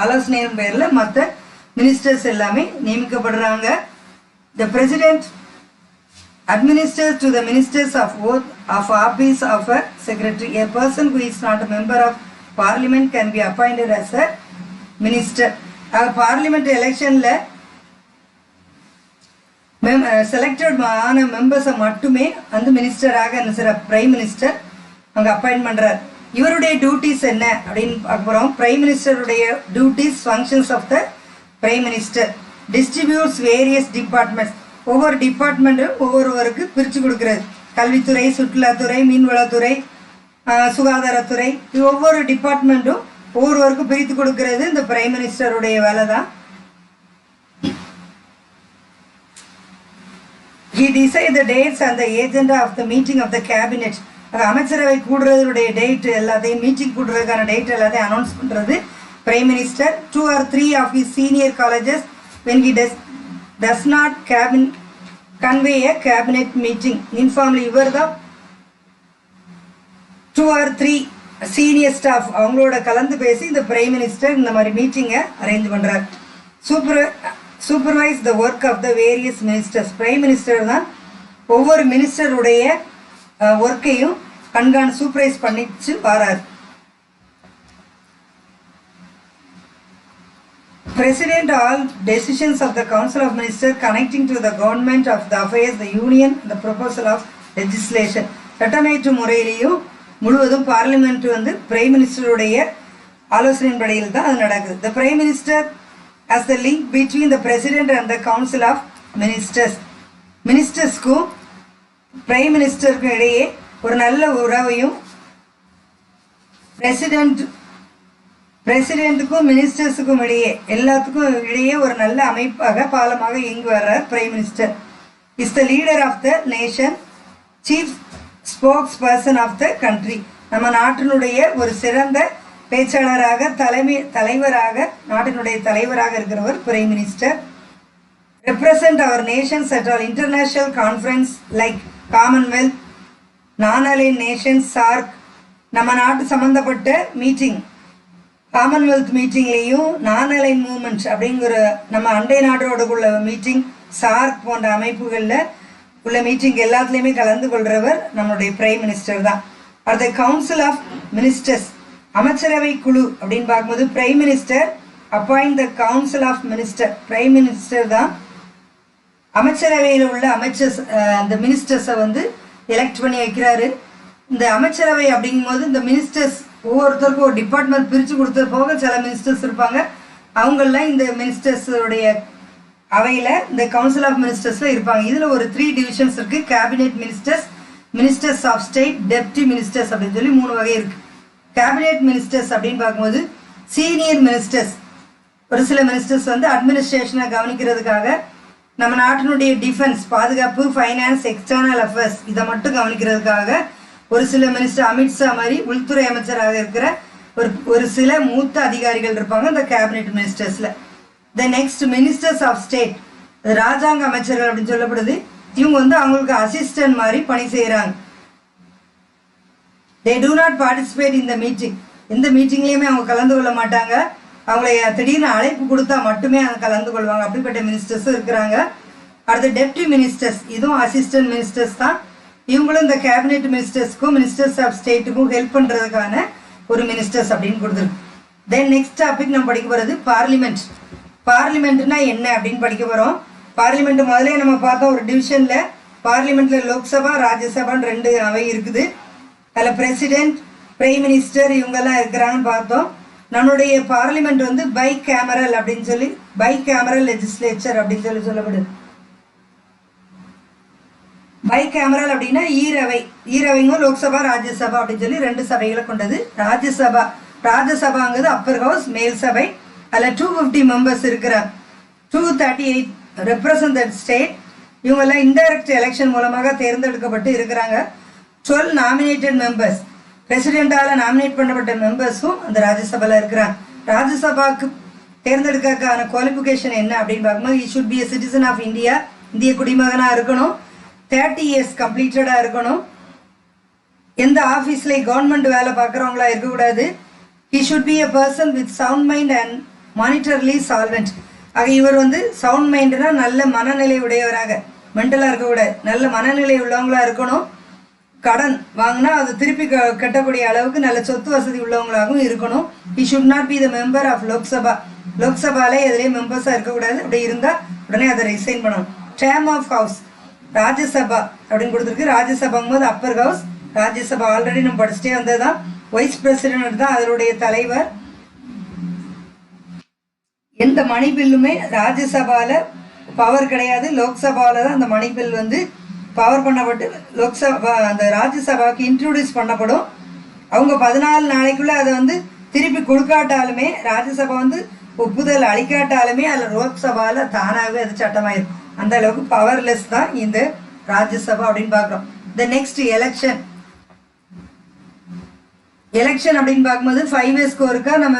ஆலோசனையின் பேரில் மற்ற மினிஸ்டர்ஸ் எல்லாமே நியமிக்கப்படுறாங்க. The President administers to the ministers of oath of office of a secretary. A person who is not a member of parliament can be appointed as a minister. Parliament electionல selected ஆன மெம்பர்ஸை மட்டுமே அந்த மினிஸ்டராக prime minister அங்கே appoint பண்ணுறார். இவருடைய duties என்ன அப்படின்னு பார்க்க போகிறோம். பிரைம் மினிஸ்டருடைய duties functions of the prime minister distributes various departments. ஒவ்வொரு டிபார்ட்மெண்ட்டும் ஒவ்வொருவருக்கு பிரித்து கொடுக்குறது. கல்வித்துறை, சுற்றுலாத்துறை, மீன்வளத்துறை, சுகாதாரத்துறை, இது ஒவ்வொரு டிபார்ட்மெண்ட்டும் ஒவ்வொருவருக்கும் பிரித்து கொடுக்கறது இந்த பிரைம் மினிஸ்டருடைய வேலை தான். He decide the dates and the agenda of the meeting of the cabinet. அமைச்சரவை கூடுறதுடைய டேட் எல்லாத்தையும் மீட்டிங் கூடுறதுக்கான டேட் எல்லாத்தையும் அனௌன்ஸ் பண்ணுறது prime minister. 2 or 3 of his senior colleges when he does not convey a cabinet meeting informally. இவர் தான் 2 or 3 senior staff அவங்களோட கலந்து பேசி இந்த பிரைம் மினிஸ்டர் இந்த மாதிரி மீட்டிங்கை அரேஞ்ச் பண்ணுறார். Supervise the work of the various ministers. Prime minister தான் ஒவ்வொரு மினிஸ்டருடைய ஒர்க்கையும் சூப்பர்வைஸ் பண்ணிச்சு வரார். President all decisions of the Council of Ministers connecting to the government of the affairs, the union, the proposal of legislation. சட்டமேற்று முறையிலையும் முழுவதும் parliament வந்து prime மினிஸ்டருடைய ஆலோசனையின்படியில் தான் அது நடக்குது. The Prime Minister as the link between the President and the Council of Ministers. மினிஸ்டர்ஸ்க்கும் prime மினிஸ்டருக்கும் இடையே ஒரு நல்ல உறவையும் பிரசிடென்ட்டுக்கும் மினிஸ்டர்ஸுக்கும் இடையே எல்லாத்துக்கும் இடையே ஒரு நல்ல அமைப்பாக பாலமாக இயங்கி வர்றார் prime minister. Is the leader of the nation, chief spokesperson of the country. நம்ம நாட்டினுடைய ஒரு சிறந்த பேச்சாளராக தலைவராக நாட்டினுடைய தலைவராக இருக்கிறவர் பிரைம் மினிஸ்டர். ரெப்ரசன்ட் அவர் nations at all international conference like commonwealth, non align nations, SAARC. நம்ம நாட்டு சம்மந்தப்பட்ட மீட்டிங் காமன்வெல்த் மீட்டிங்லேயும் நான் அலைன் மூவ்மெண்ட் அப்படிங்கிற நம்ம அண்டை நாட்டோடுக்குள்ள மீட்டிங், சார்க் போன்ற அமைப்புகளில் உள்ள மீட்டிங் எல்லாத்துலேயுமே கலந்து கொள்கிறவர் நம்மளுடைய பிரைம் மினிஸ்டர் தான். அடுத்த கவுன்சில் ஆஃப் மினிஸ்டர்ஸ் அமைச்சரவை குழு அப்படின்னு பார்க்கும்போது prime minister appoint the council of minister. Prime minister தான் அமைச்சரவையில் உள்ள அமைச்சர்ஸ் அந்த மினிஸ்டர்ஸை வந்து எலெக்ட் பண்ணி வைக்கிறாரு. இந்த அமைச்சரவை அப்படிங்கும்போது இந்த மினிஸ்டர்ஸ் ஒவ்வொருத்தருக்கும் ஒரு டிபார்ட்மெண்ட் பிரித்து கொடுத்தது போக சில மினிஸ்டர்ஸ் இருப்பாங்க. அவங்கெல்லாம் இந்த மினிஸ்டர்ஸுடைய அவையில் இந்த கவுன்சில் ஆஃப் மினிஸ்டர்ஸில் இருப்பாங்க. இதில் ஒரு 3 டிவிஷன்ஸ் இருக்குது. Cabinet ministers, ministers of state, deputy ministers அப்படின்னு சொல்லி 3 வகை இருக்குது. கேபினெட் மினிஸ்டர்ஸ் அப்படின்னு பார்க்கும்போது சீனியர் மினிஸ்டர்ஸ், ஒரு சில மினிஸ்டர்ஸ் வந்து அட்மினிஸ்ட்ரேஷனை கவனிக்கிறதுக்காக நம்ம நாட்டினுடைய டிஃபென்ஸ், பாதுகாப்பு, ஃபைனான்ஸ், எக்ஸ்டர்னல் அஃபேர்ஸ் இதை மட்டும் கவனிக்கிறதுக்காக ஒரு சில மினிஸ்டர், அமித்ஷா மாதிரி உள்துறை அமைச்சராக இருக்கிற ஒரு சில மூத்த அதிகாரிகள் இருப்பாங்க இந்த கேபினெட் மினிஸ்டர்ஸில். The next ministers of state, ராஜாங்க அமைச்சர்கள் அப்படின்னு சொல்லப்படுது. இவங்க வந்து அவங்களுக்கு அசிஸ்டன்ட் மாதிரி பணி செய்கிறாங்க. தே டூ நாட் பார்ட்டிசிபேட் இந்த மீட்டிங். எந்த மீட்டிங்லேயுமே அவங்க கலந்து கொள்ள மாட்டாங்க. அவங்கள திடீர்னு அழைப்பு கொடுத்தா மட்டுமே அவங்க கலந்து கொள்வாங்க. அப்படிப்பட்ட மினிஸ்டர்ஸும் இருக்கிறாங்க. அடுத்து டெப்டி மினிஸ்டர்ஸ், இதுவும் அசிஸ்டன்ட் மினிஸ்டர்ஸ் தான். இவங்களும் இந்த கேபினெட் மினிஸ்டர்ஸ்க்கும் மினிஸ்டர்ஸ் ஆஃப் ஸ்டேட்டுக்கும் ஹெல்ப் பண்ணுறதுக்கான ஒரு மினிஸ்டர்ஸ் அப்படின்னு கொடுத்துருக்கு. தென் நெக்ஸ்ட் டாபிக் நம்ம படிக்க போகிறது பார்லிமெண்ட். பார்லிமெண்ட்னா என்ன அப்படின்னு படிக்க போகிறோம். பார்லிமெண்ட் முதலே நம்ம பார்த்தோம் ஒரு டிவிஷனில். பார்லிமெண்ட்டில் லோக்சபா, ராஜ்யசபான்னு 2 அவை இருக்குது. அதில் பிரசிடென்ட், பிரைம் மினிஸ்டர் இவங்கெல்லாம் இருக்கிறாங்கன்னு பார்த்தோம். நம்மளுடைய பார்லிமெண்ட் வந்து பை கேமரல் அப்படின்னு சொல்லி, பை கேமரல் லெஜிஸ்லேச்சர் அப்படின்னு சொல்லி சொல்லப்படுது. பை கேமரல் அப்படின்னா ஈரவை. ஈரவைங்க லோக்சபா, ராஜ்யசபா அப்படின்னு சொல்லி 2 சபைகளை கொண்டது. ராஜ்யசபாங்கிறது அப்பர் ஹவுஸ், மேல் சபை. அதில் 250 மெம்பர்ஸ் இருக்கிறாங்க. 238 ரெப்ரசன்ட் தட் ஸ்டேட். இவங்கெல்லாம் இன்டைரக்ட் எலெக்ஷன் மூலமாக தேர்ந்தெடுக்கப்பட்டு இருக்கிறாங்க. 12 நாமினேட்டட் மெம்பர்ஸ், பிரசிடென்டால் நாமினேட் பண்ணப்பட்ட மெம்பர்ஸும் அந்த ராஜ்யசபாவில் இருக்கிறாங்க. ராஜ்யசபாவுக்கு தேர்ந்தெடுக்கிறதுக்கான குவாலிஃபிகேஷன் என்ன அப்படின்னு பார்க்கும்போது he should be a citizen of India, இந்திய குடிமகனாக இருக்கணும். 30 இயர்ஸ் கம்ப்ளீட்டடாக இருக்கணும். எந்த ஆஃபீஸில் கவர்மெண்ட் வேலை பார்க்குறவங்களா இருக்கக்கூடாது. He should be a person with sound mind and monetarily solvent. ஆக இவர் வந்து சவுண்ட் மைண்டுனா நல்ல மனநிலை உடையவராக, மென்டலாக இருக்கக்கூடாது, நல்ல மனநிலை உள்ளவங்களாக இருக்கணும். கடன் வாங்கினா அது திருப்பி கட்டக்கூடிய அளவுக்கு நல்ல சொத்து வசதி உள்ளவங்களாகவும் இருக்கணும். He should not be the member of Lok Sabha. லோக்சபாலே எதுலேயும் மெம்பர்ஸாக இருக்கக்கூடாது. அப்படி இருந்தால் உடனே அதை ரிசைன் பண்ணணும். டேர்ம் ஆஃப் ஹவுஸ், ராஜ்யசபா அப்படின்னு கொடுத்துருக்கு. ராஜ்யசபாங்கும் போது அப்பர் ஹவுஸ். ராஜ்யசபா ஆல்ரெடி நம்ம படிச்சுட்டே வந்தது தான். வைஸ் பிரசிடென்ட் தான் அதனுடைய தலைவர். எந்த மணி பில்லுமே ராஜ்யசபாவில் பவர் கிடையாது. லோக்சபாவில் தான் அந்த மணி பில் வந்து பவர் பண்ணப்பட்டு லோக்சபா அந்த ராஜ்யசபாவுக்கு இன்ட்ரோடியூஸ் பண்ணப்படும். அவங்க 14 நாளைக்குள்ளே அதை வந்து திருப்பி கொடுக்காட்டாலுமே, ராஜ்யசபா வந்து ஒப்புதல் அளிக்காட்டாலுமே அதில் லோக்சபாவில் தானாகவே அது சட்டமாயிடும். அந்த அளவுக்கு பவர்லெஸ் தான் இந்த ராஜ்யசபா அப்படின்னு பார்க்குறோம். The next election. எலெக்ஷன் அப்படின்னு பார்க்கும்போது 5 இயர்ஸ்க்கு ஒருக்கா நம்ம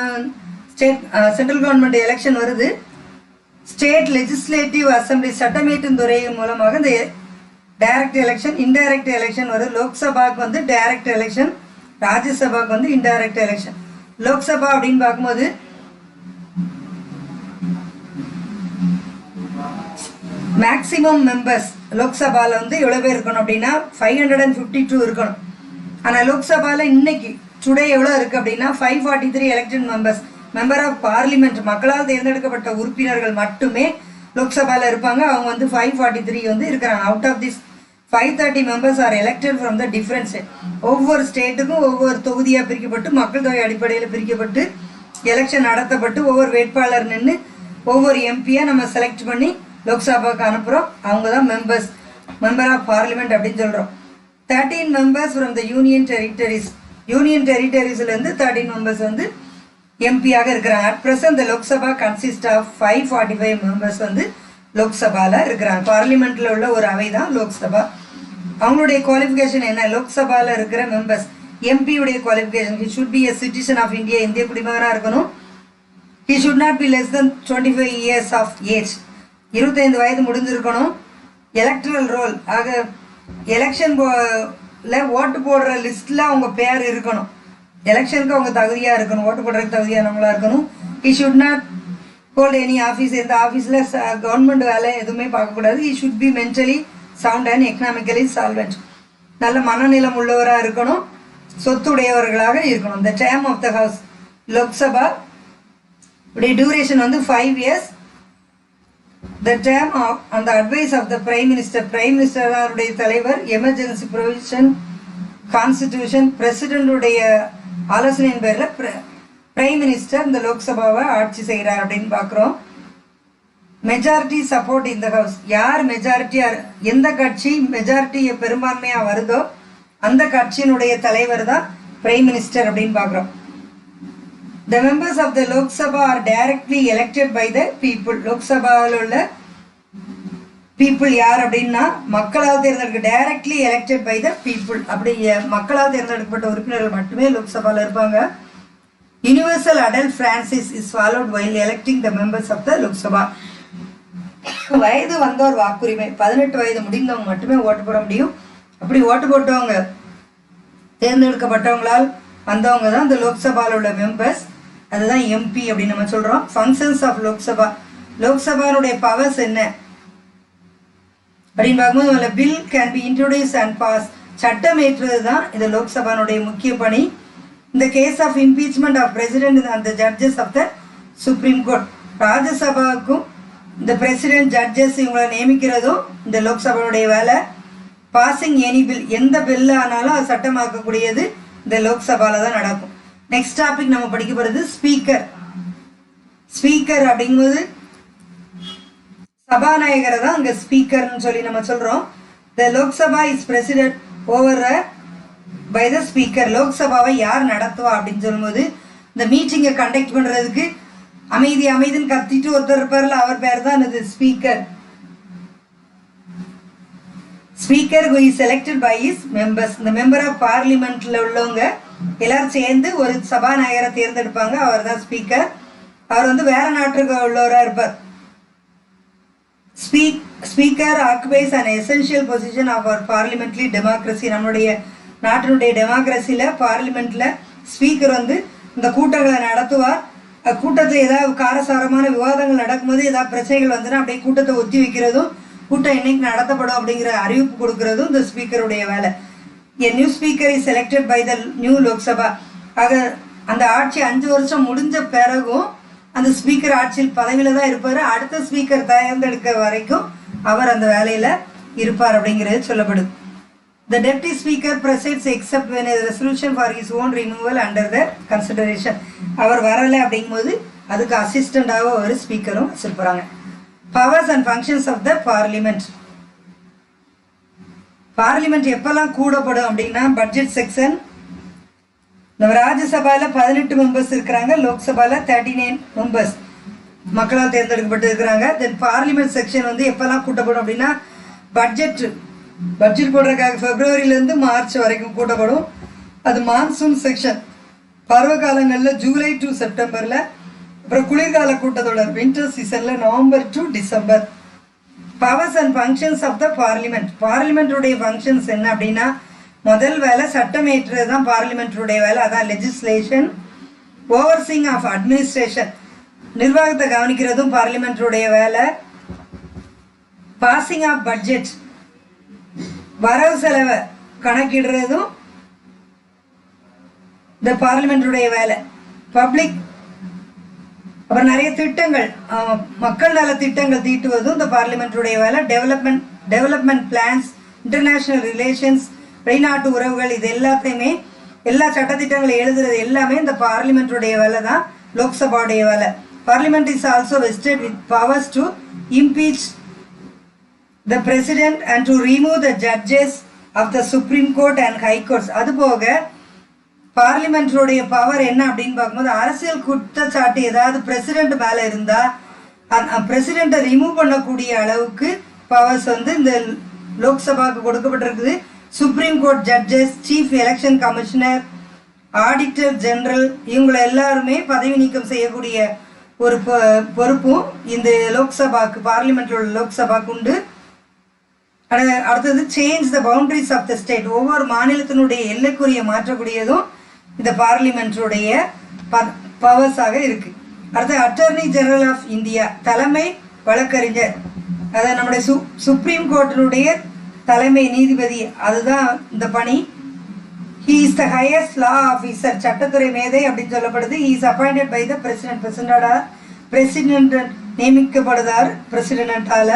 ஸ்டேட் சென்ட்ரல் கவர்மெண்ட் எலெக்ஷன் வருது. ஸ்டேட் லெஜிஸ்லேட்டிவ் அசம்பிளி சட்டமேற்றும் துறை மூலமாக இந்த டைரக்ட் எலெக்ஷன், இன்டைரக்ட் எலெக்ஷன் வருது. லோக்சபாவுக்கு வந்து டைரக்ட் எலெக்ஷன், ராஜ்யசபாவுக்கு வந்து இன்டைரக்ட் எலெக்ஷன். லோக்சபா அப்படின்னு பார்க்கும்போது மேக்சிமம் மெம்பர்ஸ் லோக்சபாவில் வந்து எவ்வளோ பேர் இருக்கணும் அப்படின்னா 552 இருக்கணும். ஆனால் லோக்சபாவில் இன்னைக்கு டுடே எவ்வளோ இருக்குது அப்படின்னா 543 elected members. Member of parliament, மக்களால் தேர்ந்தெடுக்கப்பட்ட உறுப்பினர்கள் மட்டுமே லோக்சபாவில் இருப்பாங்க. அவங்க வந்து 543 வந்து இருக்கிறாங்க. Out of this 530 members are elected from the different state. ஒவ்வொரு ஸ்டேட்டுக்கும் ஒவ்வொரு தொகுதியாக பிரிக்கப்பட்டு, மக்கள் தொகை அடிப்படையில் பிரிக்கப்பட்டு எலெக்ஷன் நடத்தப்பட்டு ஒவ்வொரு வேட்பாளர் நின்று ஒவ்வொரு எம்பியாக நம்ம செலக்ட் பண்ணி லோக்சபாவுக்கு அனுப்புகிறோம். அவங்க தான் மெம்பர் ஆஃப் பார்லிமெண்ட் அப்படின்னு சொல்கிறோம். 13 members from the union territories. Union டெரிட்டரிஸ்லேருந்து 13 மெம்பர்ஸ் வந்து எம்பியாக இருக்கிறாங்க. At present the Lok Sabha consist of 545 members வந்து லோக்சபாவில் இருக்கிறாங்க. பார்லிமெண்ட்டில் உள்ள ஒரு அவை தான் லோக்சபா. அவங்களுடைய குவாலிஃபிகேஷன் என்ன? லோக்சபாவில் இருக்கிற மெம்பர்ஸ் எம்பியுடைய qualification, he should be a citizen of India, இந்திய குடிமகனாக இருக்கணும். He should not be less than 25 years of age, 25 வயது முடிஞ்சிருக்கணும். எலக்ட்ரல் ரோல், ஆக எலெக்ஷன் ஓட்டு போடுற லிஸ்ட்டில் அவங்க பேர் இருக்கணும். எலெக்ஷனுக்கு அவங்க தகுதியாக இருக்கணும், ஓட்டு போடுறதுக்கு தகுதியானவங்களாக இருக்கணும். He should not hold any office, எந்த ஆஃபீஸில் கவர்மெண்ட் வேலை எதுவுமே பார்க்கக்கூடாது. He should be mentally sound and economically solvent, நல்ல மனநிலம் உள்ளவராக இருக்கணும். சொத்துடையவர்களாக இருக்கணும். இந்த term of the house Lok Sabha உடைய டியூரேஷன் வந்து 5 years. The term of on the advice of the Prime Minister, Prime Minister உடைய தலைவர், எமர்ஜென்சி ப்ரொவிஷன், கான்ஸ்டிடியூஷன், பிரசிடென்ட் உடைய ஆலோசனையின் பேரில் பிரைம் மினிஸ்டர் இந்த லோக்சபாவை ஆட்சி செய்கிறார் அப்படின்னு பார்க்குறோம். மெஜாரிட்டி சப்போர்ட் இந்த ஹவுஸ், யார் மெஜாரிட்டியாக எந்த கட்சி மெஜாரிட்டி பெரும்பான்மையாக வருதோ அந்த கட்சியினுடைய தலைவர் தான் பிரைம் மினிஸ்டர் அப்படின்னு பார்க்குறோம். The members of the Lok Sabha are directly elected by the people. லோக்சபாவில் உள்ள people யார் அப்படின்னா மக்களால் தேர்ந்தெடுக்க, directly elected by the people. அப்படி மக்களால் தேர்ந்தெடுக்கப்பட்ட உறுப்பினர்கள் மட்டுமே லோக்சபாவில் இருப்பாங்க. Universal adult franchise is followed while electing the members of the Lok Sabha. வயது வந்தோர் வாக்குரிமை, 18 வயது முடிந்தவங்க மட்டுமே ஓட்டு போட முடியும். அப்படி ஓட்டு போட்டவங்க தேர்ந்தெடுக்கப்பட்டவங்களால் வந்தவங்க தான் இந்த லோக்சபாவில் உள்ள மெம்பர்ஸ், அதுதான் எம்பி அப்படின்னு நம்ம சொல்கிறோம். ஃபங்க்ஷன்ஸ் ஆஃப் லோக்சபா, லோக்சபானுடைய பவர்ஸ் என்ன அப்படின்னு பார்க்கும்போது bill can be introduce and pass, சட்டம் ஏற்றுவது தான் இந்த லோக்சபானுடைய முக்கிய பணி. இந்த case of impeachment of president and the judges of the supreme court, ராஜ்யசபாவுக்கும் இந்த பிரசிடென்ட் ஜட்ஜஸ் இவங்களை நியமிக்கிறதும் இந்த லோக்சபாவுடைய வேலை. பாசிங் எனி பில், எந்த பில் ஆனாலும் அது சட்டமாக்கக்கூடியது இந்த லோக்சபாவில் தான் நடக்கும். நெக்ஸ்ட் டாபிக் நம்ம படிக்க போகிறது ஸ்பீக்கர். ஸ்பீக்கர் அப்படிங்கும்போது சபாநாயகரை தான் அங்கே ஸ்பீக்கர்னு சொல்லி நம்ம சொல்கிறோம். The Lok Sabha is president over by the speaker. லோக்சபாவை யார் நடத்துவா அப்படின்னு சொல்லும்போது இந்த மீட்டிங்கை கண்டக்ட் பண்ணுறதுக்கு அமைதின்னு கத்திட்டு ஒருத்தர் இருப்பார்ல, அவர் பேர் தான் இது speaker. Speaker who is selected by his members, இந்த மெம்பர் ஆஃப் பார்லிமெண்ட்ல உள்ளவங்க எல்லாரும் சேர்ந்து ஒரு சபாநாயகரை தேர்ந்தெடுப்பாங்க, அவர் தான் ஸ்பீக்கர். அவர் வந்து வேற நாட்டுக்கு உள்ளவராக இருப்பார். Speaker occupies an essential position of our parliamentary democracy. நம்மளுடைய நாட்டினுடைய டெமோக்ரஸியில் பார்லிமெண்ட்டில் ஸ்பீக்கர் வந்து இந்த கூட்டங்களை நடத்துவார். கூட்டத்தில் ஏதாவது காரசாரமான விவாதங்கள் நடக்கும்போது ஏதாவது பிரச்சனைகள் வந்துன்னா அப்படியே கூட்டத்தை ஒத்தி வைக்கிறதும் கூட்டம் என்னைக்கு நடத்தப்படும் அப்படிங்கிற அறிவிப்பு கொடுக்கறதும் இந்த ஸ்பீக்கருடைய வேலை. A new speaker is selected by the new Lok Sabha. ஆக அந்த ஆட்சி 5 வருஷம் முடிஞ்ச பிறகும் அந்த ஸ்பீக்கர் ஆட்சியில் பதவியில் தான் இருப்பார். அடுத்த ஸ்பீக்கர் தேர்ந்தெடுக்க வரைக்கும் அவர் அந்த வேலையில் இருப்பார் அப்படிங்கிறது சொல்லப்படுது. The deputy speaker presides except when a resolution for his own removal under the consideration. அவர் வரலை அப்படிங்கும்போது அதுக்கு அசிஸ்டண்டாக ஒரு ஸ்பீக்கரும் வச்சிருப்பாங்க. Powers and functions of the parliament. Parliament எப்பெல்லாம் கூடப்படும் அப்படின்னா பட்ஜெட் செக்ஷன். நம்ம ராஜ்யசபாவில் 18 மெம்பர்ஸ் இருக்கிறாங்க, லோக்சபாவில் 39 மெம்பர்ஸ் மக்களால் தேர்ந்தெடுக்கப்பட்டு இருக்கிறாங்க. தென் பார்லிமெண்ட் செக்ஷன் வந்து எப்பெல்லாம் கூட்டப்படும் அப்படின்னா பட்ஜெட் போடுறதுக்காக பிப்ரவரியிலேருந்து மார்ச் வரைக்கும் கூட்டப்படும். அது மான்சூன் செக்ஷன் பருவ காலங்களில் ஜூலை டு செப்டம்பரில், அப்புறம் குளிர்கால கூட்டத்தொடர் வின்டர் சீசனில் November to December. Powers and functions of the parliament. பார்லிமெண்ட்டுடைய ஃபங்க்ஷன்ஸ் என்ன அப்படின்னா முதல் வேலை சட்டம் ஏற்றுறது தான் பார்லிமெண்ட்டுடைய வேலை, அதான் லெஜிஸ்லேஷன். ஓவர்சீயிங் ஆஃப் அட்மினிஸ்ட்ரேஷன், நிர்வாகத்தை கவனிக்கிறதும் பார்லிமெண்ட்டுடைய வேலை. பாசிங் ஆஃப் பட்ஜெட், வரவு செலவை கணக்கிடுறதும் இந்த பார்லிமெண்ட்டுடைய வேலை. பப்ளிக், அப்புறம் நிறைய திட்டங்கள், மக்கள் நல திட்டங்கள் தீட்டுவதும் இந்த பார்லிமெண்ட்டுடைய வேலை. டெவலப்மெண்ட் பிளான்ஸ், இன்டர்நேஷ்னல் ரிலேஷன்ஸ், வெளிநாட்டு உறவுகள், இது எல்லாத்தையுமே எல்லா சட்டத்திட்டங்களை எழுதுறது எல்லாமே இந்த பார்லிமெண்ட்டுடைய வேலை தான் லோக்சபாவுடைய வேலை. Parliament is also vested with powers to impeach the president and to remove the judges of the Supreme Court and High Courts. அதுபோக பார்லிமெண்ட்டுடைய பவர் என்ன அப்படின்னு பார்க்கும்போது அரசியல் குற்றச்சாட்டு ஏதாவது பிரசிடென்ட் மேலே இருந்தால் பிரசிடெண்ட்டை ரிமூவ் பண்ணக்கூடிய அளவுக்கு பவர்ஸ் வந்து இந்த லோக்சபாவுக்கு கொடுக்கப்பட்டிருக்குது. Supreme court judges, chief election commissioner, auditor general, இவங்களை எல்லாருமே பதவி நீக்கம் செய்யக்கூடிய ஒரு பொறுப்பும் இந்த லோக்சபாக்கு, பார்லிமெண்ட்டில் உள்ள லோக்சபாக்கு உண்டு. அடுத்தது change the boundaries of the state, ஒவ்வொரு மாநிலத்தினுடைய எல்லைக்குரிய மாற்றக்கூடியதும் இந்த பார்லிமெண்ட்டுடைய பவர்ஸாக இருக்கு. அடுத்து அட்டர்னி ஜெனரல் ஆஃப் இந்தியா, தலைமை வழக்கறிஞர், அதாவது நம்முடைய சுப்ரீம் கோர்ட்டினுடைய தலைமை நீதிபதி, அதுதான் இந்த பணி. He is the highest law officer. சட்டத்துறை மேதை அப்படின்னு சொல்லப்படுது. He is appointed by the president. President நியமிக்கப்படுதார் பிரசிடென்டால.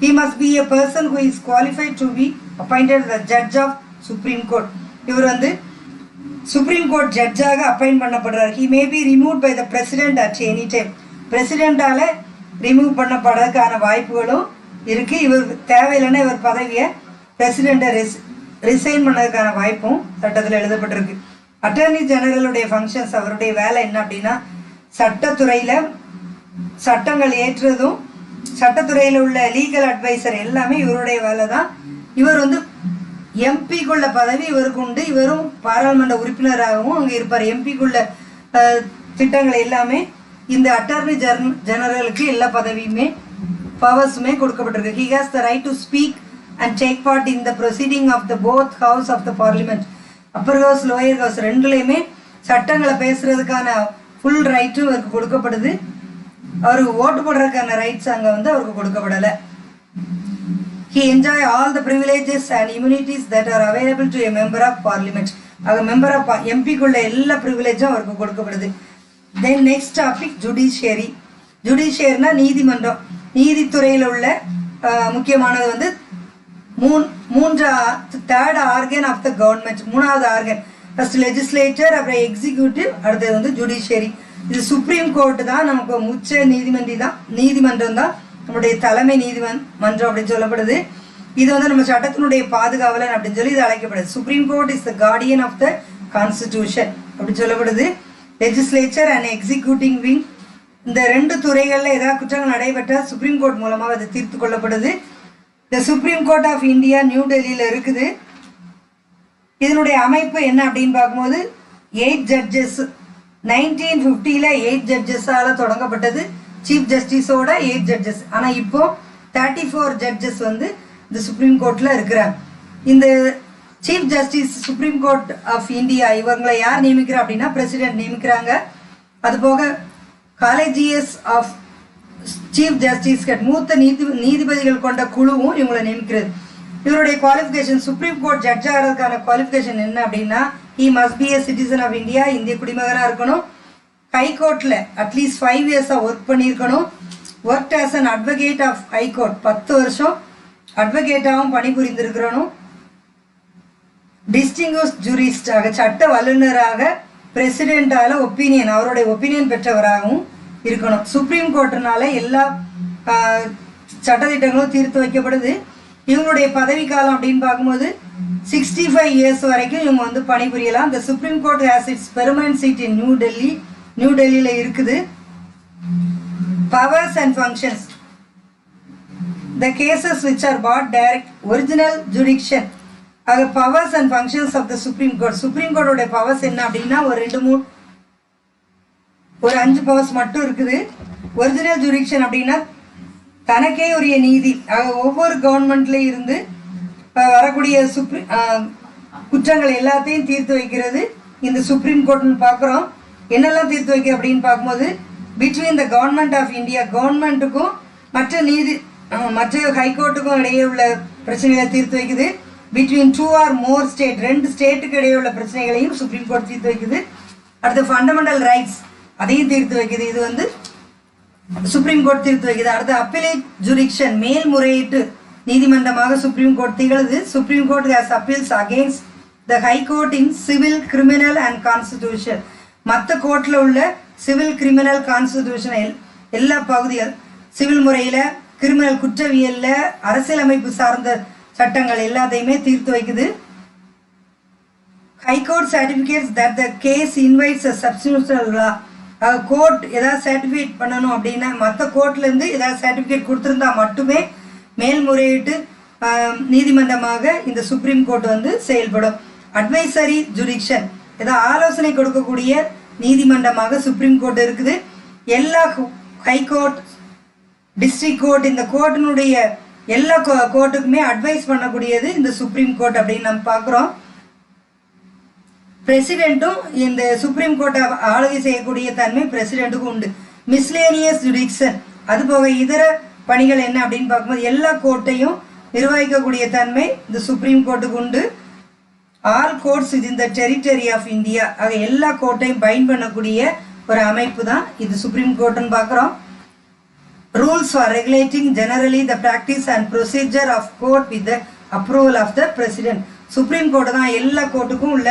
He must be a person who is qualified to be appointed the judge of Supreme Court. இவர் வந்து சுப்ரீம் கோர்ட் ஜட்ஜாக appoint பண்ணப்படுறார். He may be removed by the president at any time. பிரசிடென்டால remove பண்ணப்படுறதுக்கான வாய்ப்புகளும் இருக்கு. இவர் தேவையில்லைன்னா இவர் பதவியை பிரசிடென்ட்டை ரிசைன் பண்ணதுக்கான வாய்ப்பும் சட்டத்தில் எழுதப்பட்டிருக்கு. அட்டர்னி ஜெனரலுடைய ஃபங்க்ஷன்ஸ், அவருடைய வேலை என்ன அப்படின்னா சட்டத்துறையில் சட்டங்கள் ஏற்றுறதும் சட்டத்துறையில் உள்ள லீகல் அட்வைசர் எல்லாமே இவருடைய வேலை தான். இவர் வந்து எம்பிக்குள்ள பதவி இவருக்கு உண்டு. இவரும் பாராளுமன்ற உறுப்பினராகவும் அங்கே இருப்பார். எம்பிக்குள்ள திட்டங்கள் எல்லாமே இந்த அட்டர்னி ஜெனரலுக்கு எல்லா பதவியுமே பவர்ஸுமே கொடுக்கப்பட்டிருக்கு. He has the right to speak and take part in the proceeding of the both house of the parliament. Upper house lower house ரெண்டுலையுமே சட்டங்களை பேசுறதுக்கான ஃபுல் ரைட்டும் இவருக்கு கொடுக்கப்படுது. அவருக்கு ஓட்டு போடுறதுக்கான ரைட்ஸ் அங்கே வந்து அவருக்கு கொடுக்கப்படலை. He enjoy all the privileges and immunities that are available to a member of parliament. ஆக மெம்பர் ஆஃப் எம்பிக்குள்ள எல்லா ப்ரிவிலேஜும் அவருக்கு கொடுக்கப்படுது. Then next topic judiciary. ஜுடிஷியரினா நீதிமன்றம். நீதித்துறையில் உள்ள முக்கியமானது வந்து third organ of the government. மூணாவது ஆர்கன். ஃபர்ஸ்ட் லெஜிஸ்லேச்சர், அப்புறம் எக்ஸிக்யூட்டிவ், அடுத்தது வந்து ஜுடிஷியரி. இது சுப்ரீம் கோர்ட்டு தான் நமக்கு உச்ச நீதிமன்றம் தான் நம்முடைய தலைமை நீதிமன்றம் அப்படின்னு சொல்லப்படுது. இது வந்து நம்ம சட்டத்தினுடைய பாதுகாவலன் அப்படின்னு சொல்லி இது அழைக்கப்படுது. Supreme court is the guardian of the constitution அப்படின்னு சொல்லப்படுது. லெஜிஸ்லேச்சர் அண்ட் எக்ஸிக்யூட்டிங் விங், இந்த ரெண்டு துறைகளில் ஏதாவது குற்றங்கள் நடைபெற்றால் சுப்ரீம் கோர்ட் மூலமாக அது தீர்த்து கொள்ளப்படுது. இந்த supreme court of India new டெல்லியில் இருக்குது. இதனுடைய அமைப்பு என்ன அப்படின்னு பார்க்கும்போது 8 ஜட்ஜஸ். 1950 8 ஜட்ஜஸால் தொடங்கப்பட்டது. சீஃப் ஜஸ்டிஸோட 8 ஜட்ஜஸ். ஆனால் இப்போ 34 ஜட்ஜஸ் வந்து இந்த சுப்ரீம் கோர்ட்டில் இருக்கிறாங்க. இந்த chief justice supreme court of India இவங்களை யார் நியமிக்கிறா அப்படின்னா பிரசிடென்ட் நியமிக்கிறாங்க. அதுபோக காலேஜியஸ் ஆஃப் சீஃப் ஜஸ்டிஸ் மூத்த நீதிபதிகள் கொண்ட குழுவும் இவங்களை நியமிக்கிறது. இவருடைய குவாலிஃபிகேஷன், சுப்ரீம் கோர்ட் ஜட்ஜ் ஆகிறதுக்கான குவாலிஃபிகேஷன் என்ன அப்படின்னா he must be a citizen of India, இந்திய குடிமகனாக இருக்கணும். ஹைகோர்ட்டில் அட்லீஸ்ட் 5 இயர்ஸாக ஒர்க் பண்ணியிருக்கணும். Work as an advocate of high court 10 வருஷம் அட்வொகேட்டாகவும் பணிபுரிந்திருக்கிறனும். டிஸ்டிங்விஷ் ஜூரிஸ்ட் ஆக சட்ட வல்லுநராக பிரசிடென்டால ஒப்பீனியன், அவருடைய ஒப்பீனியன் பெற்றவராகவும் இருக்கணும். சுப்ரீம் கோர்ட்டுனால எல்லா சட்டத்திட்டங்களும் தீர்த்து வைக்கப்படுது. இவங்களுடைய பதவி காலம் அப்படின்னு பார்க்கும்போது 65 இயர்ஸ் வரைக்கும் இவங்க வந்து பணிபுரியலாம். இந்த supreme court has its permanent seat in new டெல்லியில் இருக்குது. Powers and functions. The cases which are brought direct original jurisdiction. ஆக powers and functions of the supreme court. Supreme கோர்ட்டோட பவர்ஸ் என்ன அப்படின்னா ஒரு 5 பவர்ஸ் மட்டும் இருக்குது. ஒரிஜினல் ஜூரிடிக்ஷன் அப்படின்னா தனக்கே உரிய நீதி. ஒவ்வொரு கவர்மெண்ட்ல இருந்து வரக்கூடிய குற்றங்கள் எல்லாத்தையும் தீர்த்து வைக்கிறது இந்த சுப்ரீம் கோர்ட்னு பார்க்குறோம். என்னெல்லாம் தீர்த்து வைக்க அப்படின்னு பார்க்கும்போது between the government of India, கவர்மெண்ட்டுக்கும் மற்ற ஹைகோர்ட்டுக்கும் இடையே உள்ள பிரச்சனைகளை தீர்த்து வைக்குது. பிட்வீன் 2 or more ஸ்டேட், 2 ஸ்டேட்டுக்கு இடையே உள்ள பிரச்சனைகளையும் சுப்ரீம் கோர்ட் தீர்த்து வைக்குது. அடுத்து ஃபண்டமெண்டல் ரைட்ஸ், அதையும் தீர்த்து வைக்குது. இது வந்து சுப்ரீம் கோர்ட் தீர்த்து வைக்குது. அடுத்து அப்பீலேட் ஜூரிடிக்ஷன், மேல்முறையீட்டு நீதிமன்றமாக சுப்ரீம் கோர்ட் திகழுது. Supreme court has appeals against the high court in civil, criminal and constitution. மற்ற கோர்ட்டில் உள்ள சிவில், கிரிமினல், கான்ஸ்டிடியூஷன் எல்லா பகுதிகள், சிவில் முறையில், கிரிமினல் குற்றவியலில், அரசியலமைப்பு சார்ந்த சட்டங்கள் எல்லாத்தையுமே தீர்த்து வைக்குது. High court certificates that the case invites a substitutional law. Court ஏதாவது சர்டிஃபிகேட் பண்ணணும் அப்படின்னா மற்ற கோர்ட்லேருந்து ஏதாவது சர்டிஃபிகேட் கொடுத்துருந்தா மட்டுமே மேல்முறையீட்டு நீதிமன்றமாக இந்த சுப்ரீம் கோர்ட் வந்து செயல்படும். அட்வைசரி ஜுடிக்ஷன், ஏதாவது ஆலோசனை கொடுக்கக்கூடிய நீதிமன்றமாக சுப்ரீம் கோர்ட் இருக்குது. எல்லா ஹைகோர்ட், டிஸ்ட்ரிக்ட் கோர்ட், இந்த கோர்ட்டினுடைய எல்லா கோர்ட்டுக்குமே அட்வைஸ் பண்ணக்கூடியது இந்த சுப்ரீம் கோர்ட் அப்படின்னு நம்ம பார்க்குறோம். பிரசிடென்ட்டும் இந்த சுப்ரீம் கோர்ட்டை ஆளுகை செய்யக்கூடிய தன்மை பிரசிடென்ட்டுக்கும் உண்டு. மிஸ்லேனியஸ் ஜுடிக்ஷன், அதுபோக இதர பணிகள் என்ன அப்படின்னு பார்க்கும்போது எல்லா கோர்ட்டையும் நிர்வகிக்கக்கூடிய தன்மை இந்த சுப்ரீம் கோர்ட்டுக்கு உண்டு. ஆல் கோர்ட்ஸ் இது இந்த டெரிட்டரி ஆஃப் இந்தியா, ஆக எல்லா கோர்ட்டையும் பைண்ட் பண்ணக்கூடிய ஒரு அமைப்பு தான் இது சுப்ரீம் கோர்ட்டுன்னு பார்க்குறோம். Rules for regulating generally the practice and procedure of court with the approval of the president. Supreme court தான் எல்லா கோர்ட்டுக்கும் உள்ள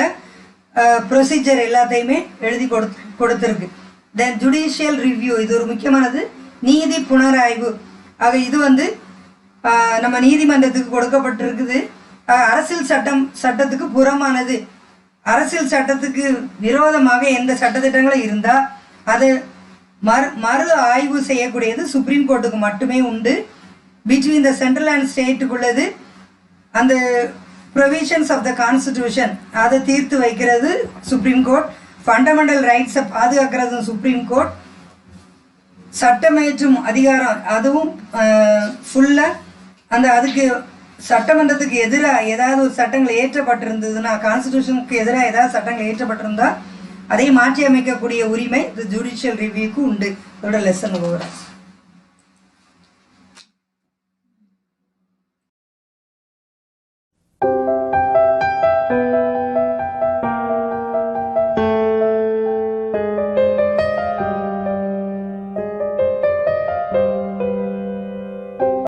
ப்ரொசீஜர் எல்லாத்தையுமே எழுதி கொடுத்துருக்கு. தென் ஜுடிஷியல் ரிவ்யூ, இது ஒரு முக்கியமானது. நீதி புனராய்வு, ஆக இது நம்ம நீதிமன்றத்துக்கு கொடுக்கப்பட்டிருக்குது. அரசியல் சட்டத்துக்கு புறமானது, அரசியல் சட்டத்துக்கு விரோதமாக எந்த சட்டத்திட்டங்களும் இருந்தால் அது மறு ஆய்வு செய்யக்கூடியது சுப்ரீம் கோர்ட்டுக்கு மட்டுமே உண்டு. பிட்வீன் த சென்ட்ரல் அண்ட் ஸ்டேட்டுக்குள்ளது அந்த ப்ரொவிஷன்ஸ் ஆஃப் த கான்ஸ்டிடியூஷன் அதை தீர்த்து வைக்கிறது சுப்ரீம் கோர்ட். ஃபண்டமெண்டல் ரைட்ஸை பாதுகாக்கிறது சுப்ரீம் கோர்ட். சட்டமேற்றும் அதிகாரம் அதுவும் ஃபுல்லாக அதுக்கு சட்டமன்றத்துக்கு எதிராக ஏதாவது ஒரு சட்டங்கள் ஏற்றப்பட்டிருந்ததுன்னா, கான்ஸ்டிடியூஷனுக்கு எதிராக ஏதாவது சட்டங்கள் ஏற்றப்பட்டிருந்தால் அதை மாற்றி அமைக்கக்கூடிய உரிமை இந்த ஜுடிஷியல் ரிவ்யூக்கு உண்டு. இதோட லெசன் ஓவர்.